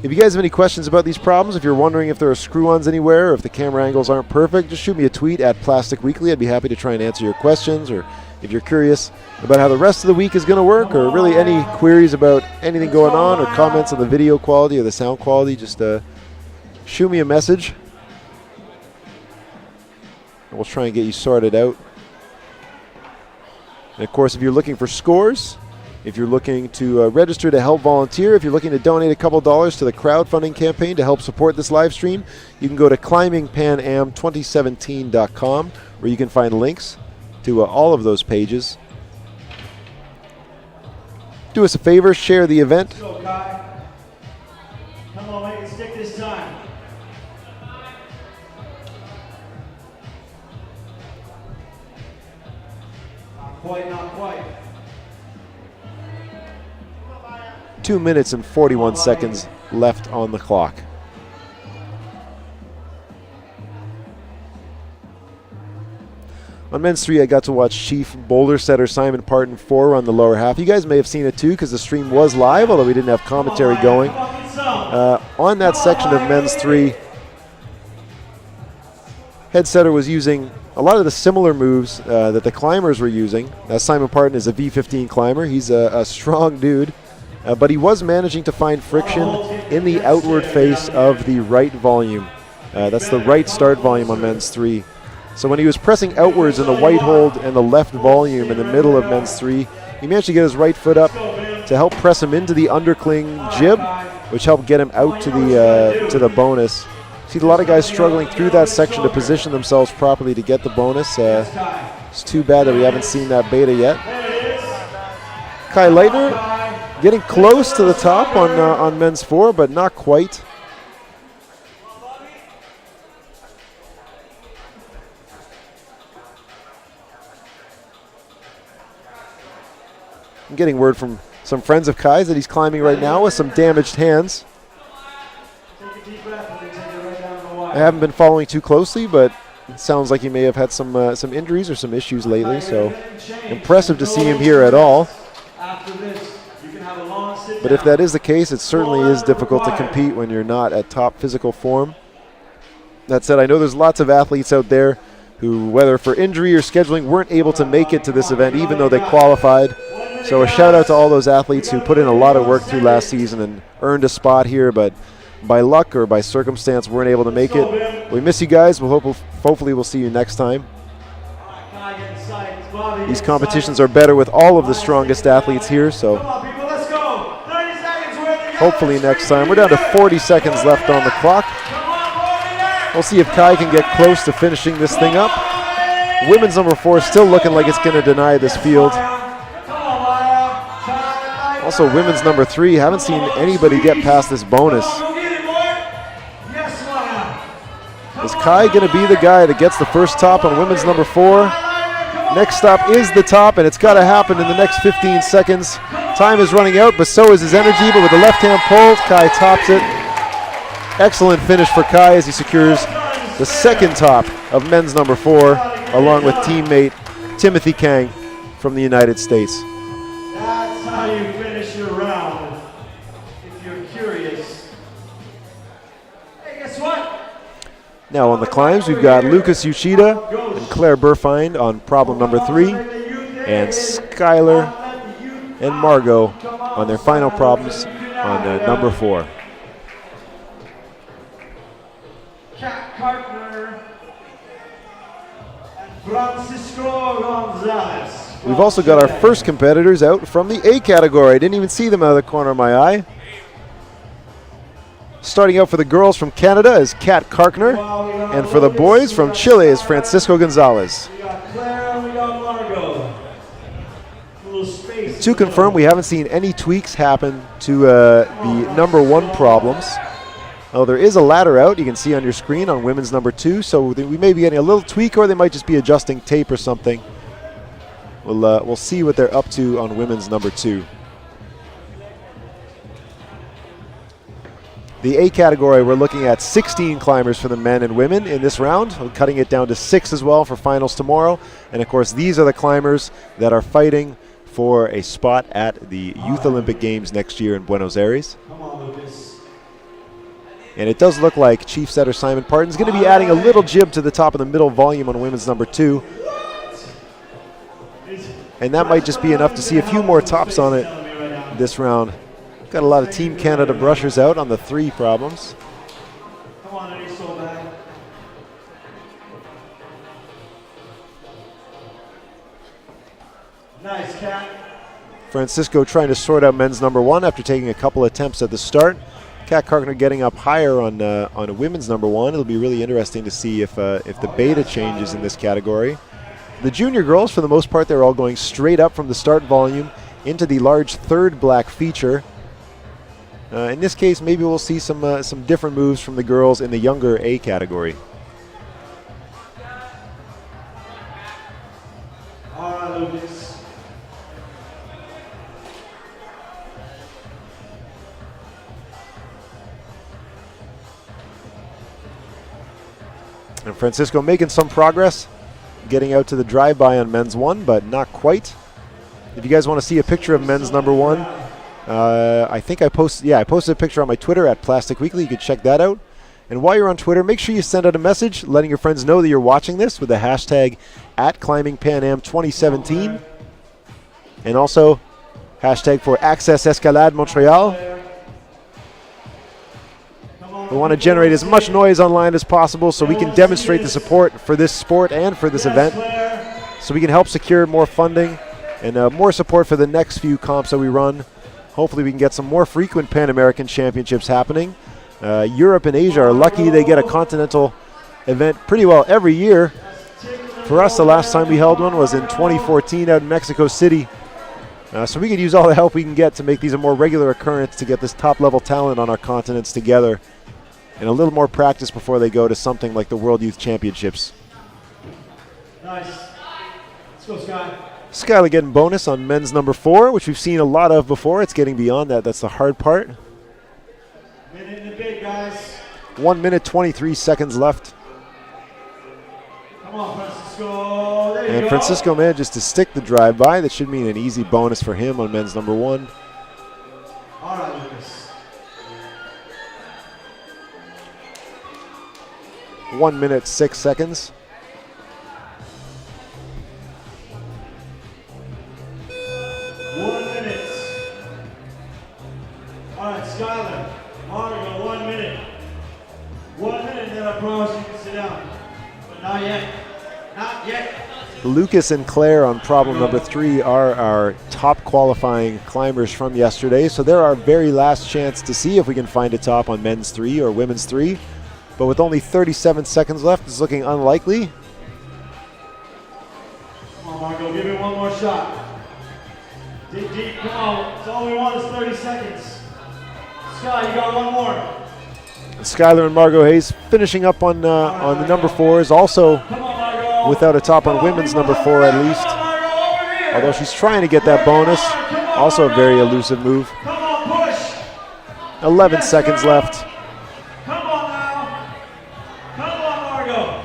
If you guys have any questions about these problems, if you're wondering if there are screw-ons anywhere, or if the camera angles aren't perfect, just shoot me a tweet at Plastic Weekly. I'd be happy to try and answer your questions, or if you're curious about how the rest of the week is going to work, or really any queries about anything going on, or comments on the video quality or the sound quality, just shoot me a message. And we'll try and get you sorted out. And of course, if you're looking for scores, if you're looking to register to help volunteer, if you're looking to donate a couple dollars to the crowdfunding campaign to help support this live stream, you can go to climbingpanam2017.com, where you can find links to all of those pages. Do us a favor, share the event. Let's go, Kai. Come on, make it stick this time. Not quite, not quite. 2 minutes and 41 seconds left on the clock. On men's 3, I got to watch Chief Boulder setter Simon Parton 4 on the lower half. You guys may have seen it too, because the stream was live, although we didn't have commentary going. On that section of men's 3, head setter was using a lot of the similar moves that the climbers were using. Simon Parton is a V15 climber. He's a strong dude. But he was managing to find friction in the outward face of the right volume. That's the right start volume on men's 3. So when he was pressing outwards in the white hold and the left volume in the middle of men's 3, he managed to get his right foot up to help press him into the undercling jib, which helped get him out to the bonus. See a lot of guys struggling through that section to position themselves properly to get the bonus. It's too bad that we haven't seen that beta yet. Kai Leitner getting close to the top on men's 4, but not quite. I'm getting word from some friends of Kai's that he's climbing right now with some damaged hands. I haven't been following too closely, but it sounds like he may have had some injuries or some issues lately, so impressive to see him here at all. But if that is the case, it certainly is difficult to compete when you're not at top physical form. That said, I know there's lots of athletes out there who, whether for injury or scheduling, weren't able to make it to this event even though they qualified. So a shout out to all those athletes who put in a lot of work through last season and earned a spot here, but by luck or by circumstance weren't able to make it. We miss you guys. Hopefully we'll see you next time. These competitions are better with all of the strongest athletes here, so hopefully next time. We're down to 40 seconds left on the clock. We'll see if Kai can get close to finishing this thing up. Women's number 4 still looking like it's going to deny this field. Also, women's number 3, haven't seen anybody get past this bonus. Is Kai going to be the guy that gets the first top on women's number 4? Next stop is the top, and it's got to happen in the next 15 seconds. Time is running out, but so is his energy. But with the left-hand pull, Kai tops it. Excellent finish for Kai as he secures the second top of men's number 4, along with teammate Timothy Kang from the United States. That's how you finish your round, if you're curious. Hey, guess what? Now on the climbs, we've got Lucas Uchida and Claire Burfind on problem number 3, and Skylar and Margot on their final problems on number 4. Kat Carpenter and Francisco Gonzalez. We've also got our first competitors out from the A category. I didn't even see them out of the corner of my eye. Starting out for the girls from Canada is Kat Karkner, and for the boys from Chile is Francisco Gonzalez. We got Claire and we got Margot. A little space. To confirm, we haven't seen any tweaks happen to the number 1 problems. Oh, there is a ladder out, you can see on your screen on women's number 2, so we may be getting a little tweak, or they might just be adjusting tape or something. We'll see what they're up to on women's number 2. The A category, we're looking at 16 climbers for the men and women in this round. We're cutting it down to 6 as well for finals tomorrow. And of course, these are the climbers that are fighting for a spot at the Youth Olympic Games next year in Buenos Aires. Come on, Lucas. And it does look like Chief Setter Simon Parton's going to be adding a little jib to the top of the middle volume on women's number 2. And that might just be enough to see a few more tops on it this round. Got a lot of Team Canada brushers out on the 3 problems. Come on, Eddie, so bad. Nice, Kat. Francisco trying to sort out men's number 1 after taking a couple attempts at the start. Kat Karkner getting up higher on a women's number 1. It'll be really interesting to see if the beta changes in this category. The junior girls, for the most part, they're all going straight up from the start volume into the large 3rd black feature. In this case, maybe we'll see some different moves from the girls in the younger A category. All right, Lucas. And Francisco making some progress, getting out to the drive-by on men's 1, but not quite. If you guys want to see a picture of men's number 1, I think I posted a picture on my Twitter at Plastic Weekly. You can check that out. And while you're on Twitter, make sure you send out a message letting your friends know that you're watching this with the hashtag @ClimbingPanAm2017. And also hashtag for Accès Escalade Montreal. We want to generate as much noise online as possible so we can demonstrate the support for this sport and for this event, so we can help secure more funding and more support for the next few comps that we run. Hopefully we can get some more frequent Pan American Championships happening. Europe and Asia are lucky they get a continental event pretty well every year. For us, the last time we held one was in 2014 out in Mexico City. So we could use all the help we can get to make these a more regular occurrence, to get this top-level talent on our continents together, and a little more practice before they go to something like the World Youth Championships. Nice. Let's go, Sky. Skylar getting bonus on men's number 4, which we've seen a lot of before. It's getting beyond that. That's the hard part. Minute and a bit, guys. 1 minute, 23 seconds left. Come on, Francisco. There you And go. Francisco manages to stick the drive-by. That should mean an easy bonus for him on men's number 1. All right, Lucas. 1 minute, 6 seconds. 1 minute. All right, Skylar. Margo, 1 minute. 1 minute, then I promise you can sit down. But not yet. Not yet. Lucas and Claire on problem number 3 are our top qualifying climbers from yesterday, so they're our very last chance to see if we can find a top on men's 3 or women's 3. But with only 37 seconds left, it's looking unlikely. Come on, Margo, give me one more shot. Dig deep, come on. It's all we want is 30 seconds. Sky, you got one more. Skylar and Margot Hayes finishing up on the number 4s, also Come on, Margo. without a top on women's number 4 at least. Come on, Margo, over here. Although she's trying to get that bonus. Also a very elusive move. Come on, push. 11 Yes, seconds sir. left. Come on now. Come on, Margo.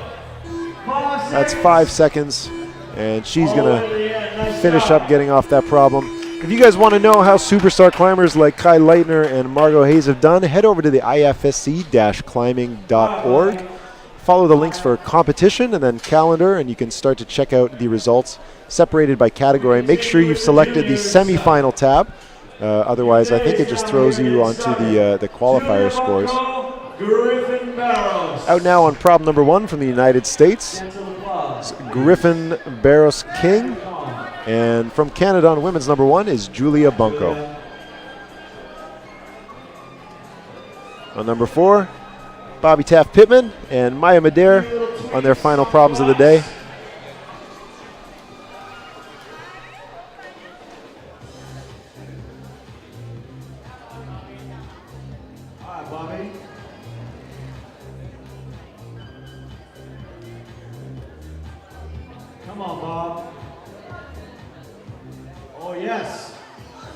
5 seconds. That's 5 seconds. And she's All going the way to the end. Nice finish job. up getting off that problem. If you guys want to know how superstar climbers like Kai Leitner and Margot Hayes have done, head over to the ifsc-climbing.org. Follow the links for competition and then calendar, and you can start to check out the results separated by category. Make sure you've selected the semifinal tab. Otherwise, I think it just throws you onto the qualifier scores. Griffin Barros. Out now on problem number 1 from the United States, it's Griffin Barros King. And from Canada on women's number 1 is Julia Bunko. On number 4, Bobby Taft Pittman and Maya Madere on their final problems of the day. All right, Bobby. Come on, Bob. Oh, yes.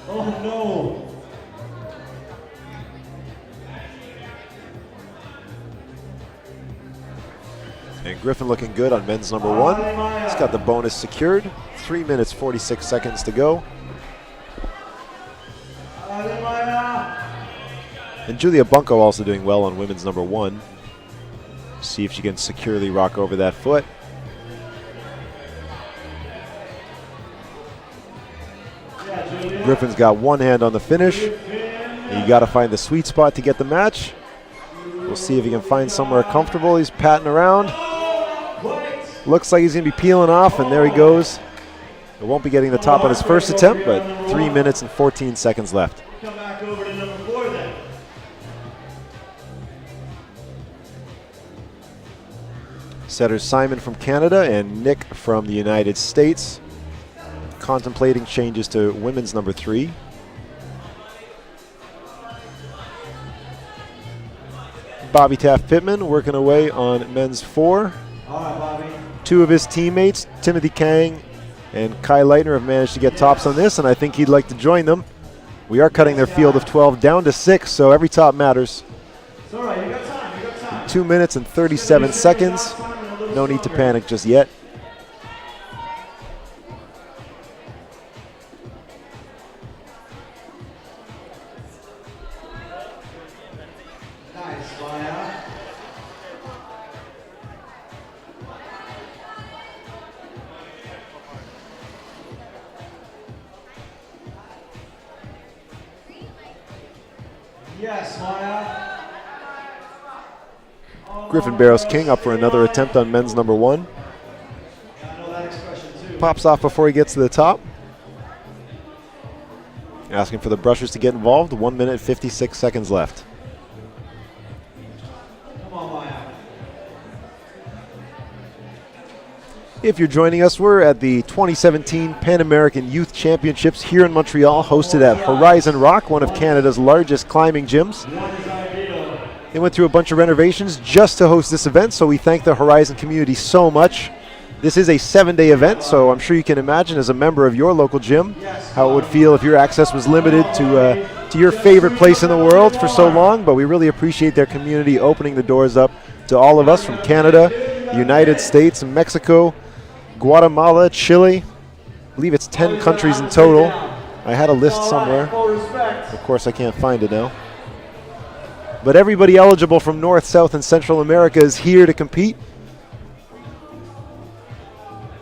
Oh, no. And Griffin looking good on men's number 1. He's got the bonus secured. 3 minutes, 46 seconds to go. And Julia Bunko also doing well on women's number 1. See if she can securely rock over that foot. Griffin's got one hand on the finish. You got to find the sweet spot to get the match. We'll see if he can find somewhere comfortable. He's patting around. Looks like he's going to be peeling off, and there he goes. He won't be getting the top on his first attempt, but 3 minutes and 14 seconds left. Come back over to number 4 then. Setters Simon from Canada and Nick from the United States. Contemplating changes to women's number 3. Bobby Taft Pittman working away on men's 4. All right, Bobby. 2 of his teammates, Timothy Kang and Kai Leitner, have managed to get tops on this, and I think he'd like to join them. We are cutting their field of 12 down to 6, so every top matters. It's all right, you got time, you got time. 2 minutes and 37 seconds. No need to panic just yet. Nice, Maya. Yes, Maya. Griffin Barros King up for another attempt on men's number 1. I know that expression too. Pops off before he gets to the top. Asking for the brushers to get involved. 1 minute, 56 seconds left. Come on, Maya. If you're joining us, we're at the 2017 Pan American Youth Championships here in Montreal, hosted at Horizon Rock, one of Canada's largest climbing gyms. They went through a bunch of renovations just to host this event, so we thank the Horizon community so much. This is a 7-day event, so I'm sure you can imagine as a member of your local gym how it would feel if your access was limited to your favorite place in the world for so long, but we really appreciate their community opening the doors up to all of us from Canada, the United States, Mexico, Guatemala, Chile. I believe it's 10 countries in total. I had a list somewhere. Of course, I can't find it now. But everybody eligible from North, South, and Central America is here to compete.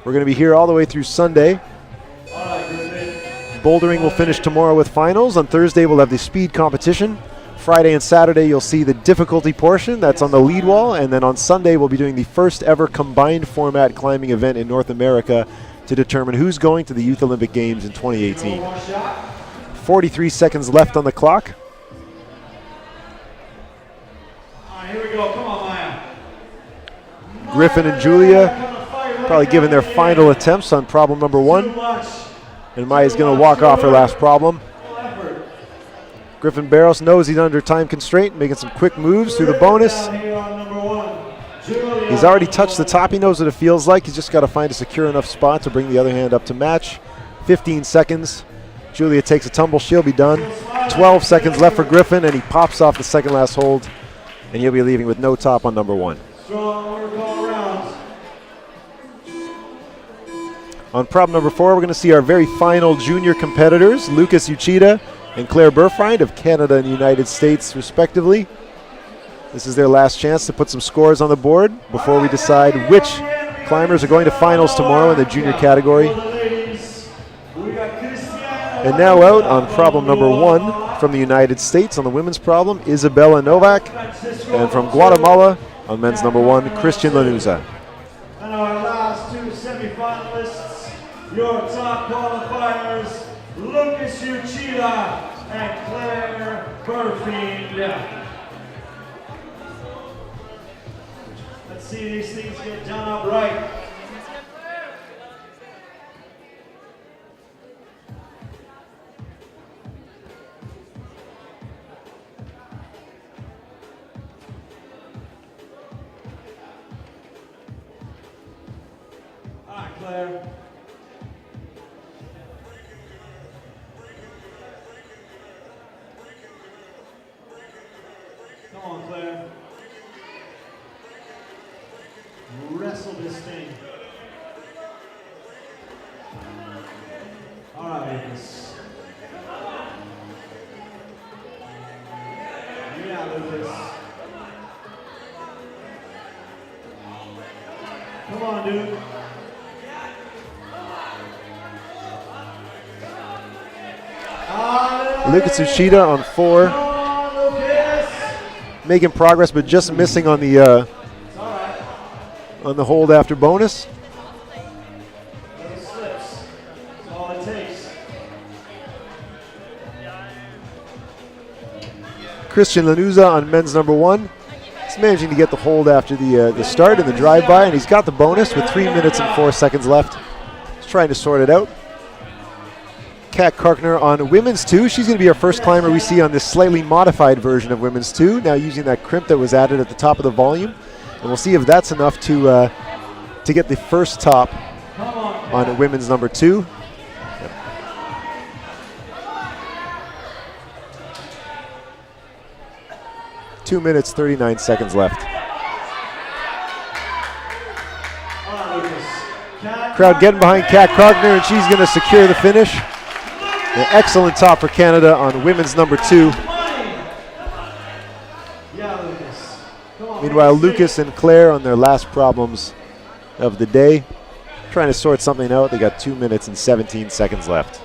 We're going to be here all the way through Sunday. Bouldering will finish tomorrow with finals. On Thursday, we'll have the speed competition. Friday and Saturday, you'll see the difficulty portion. That's on the lead wall. And then on Sunday, we'll be doing the first ever combined format climbing event in North America to determine who's going to the Youth Olympic Games in 2018. 43 seconds left on the clock. Here we go. Come on, Maya. Griffin and Julia probably giving their final attempts on problem number 1. And Maya's going to walk off her last problem. Griffin Barros knows he's under time constraint, making some quick moves through the bonus. He's already touched the top. He knows what it feels like. He's just got to find a secure enough spot to bring the other hand up to match. 15 seconds. Julia takes a tumble. She'll be done. 12 seconds left for Griffin, and he pops off the second last hold. And he'll be leaving with no top on number 1. On problem number 4, we're going to see our very final junior competitors, Lucas Uchida and Claire Burfind of Canada and the United States, respectively. This is their last chance to put some scores on the board before we decide which climbers are going to finals tomorrow in the junior category. And now out on problem number 1 from the United States on the women's problem, Isabella Novak. And from Guatemala on men's number 1, Christian Lanuza. And our last 2 semifinalists, your top qualifiers, Lucas Uchida and Claire Burfield. Let's see these things get done up right. All right, Claire. Come on, Claire. Wrestle this thing. All right, Lucas. Yeah, Lucas. Come on, dude. Lucas Uchida on 4. Making progress, but just missing on the hold after bonus. That's all it takes. Christian Lanuza on men's number 1. He's managing to get the hold after the start and the drive-by, and he's got the bonus with 3 minutes and 4 seconds left. He's trying to sort it out. Kat Karkner on women's 2. She's going to be our first climber we see on this slightly modified version of women's 2, now using that crimp that was added at the top of the volume. And we'll see if that's enough to get the first top on women's number 2. Two minutes, 39 seconds left. Crowd getting behind Kat Karkner, and she's going to secure the finish. An excellent top for Canada on women's number 2. Meanwhile, Lucas and Claire on their last problems of the day, trying to sort something out. They got 2 minutes and 17 seconds left.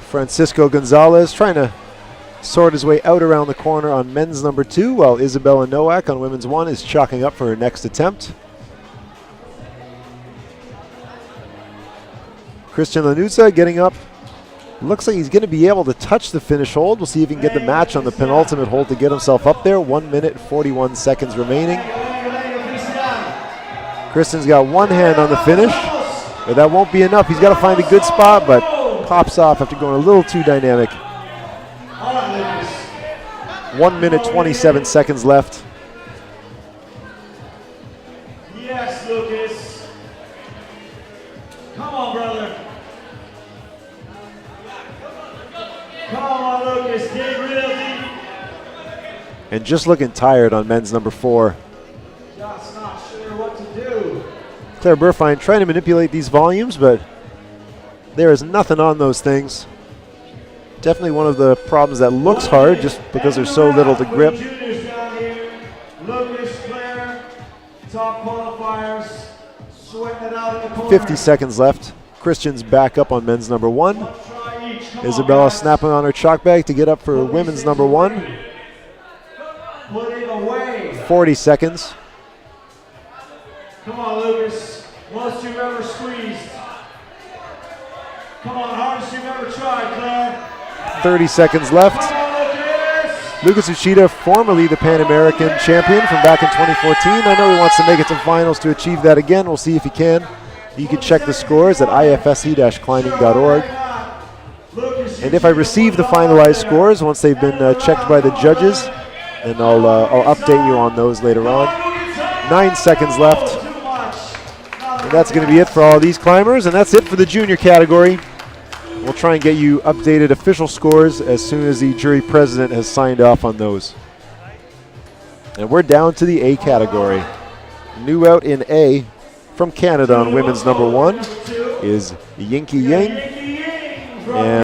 Francisco Gonzalez trying to sort his way out around the corner on men's number 2, while Isabella Nowak on women's 1 is chalking up for her next attempt. Christian Lanuza getting up. Looks like he's going to be able to touch the finish hold. We'll see if he can get the match on the penultimate hold to get himself up there. 1 minute, 41 seconds remaining. Christian's got one hand on the finish, but that won't be enough. He's got to find a good spot, but pops off after going a little too dynamic. 1 minute, 27 seconds left. Yes, Lucas. Come on, brother. Come on, Lucas. Dig real deep. And just looking tired on men's number 4. Just not sure what to do. Claire Burfine trying to manipulate these volumes, but there is nothing on those things. Definitely one of the problems that looks hard just because there's so little to grip. Lucas, Claire, top qualifiers, sweating it out in the corner. 50 seconds left. Christian's back up on men's number 1. Isabella snapping on her chalk bag to get up for women's number 1. Put it away. 40 seconds. Come on, Lucas. Most you've ever squeezed. Come on, hardest you've ever tried, Claire. 30 seconds left. Lucas Uchida, formerly the Pan American champion from back in 2014. I know he wants to make it to finals to achieve that again. We'll see if he can. You can check the scores at ifsc-climbing.org. And if I receive the finalized scores once they've been checked by the judges, then I'll update you on those later on. 9 seconds left. And that's going to be it for all these climbers, and that's it for the junior category. We'll try and get you updated official scores as soon as the jury president has signed off on those. And we're down to the A category. New out in A from Canada on women's number 1 is Yinky Ying. And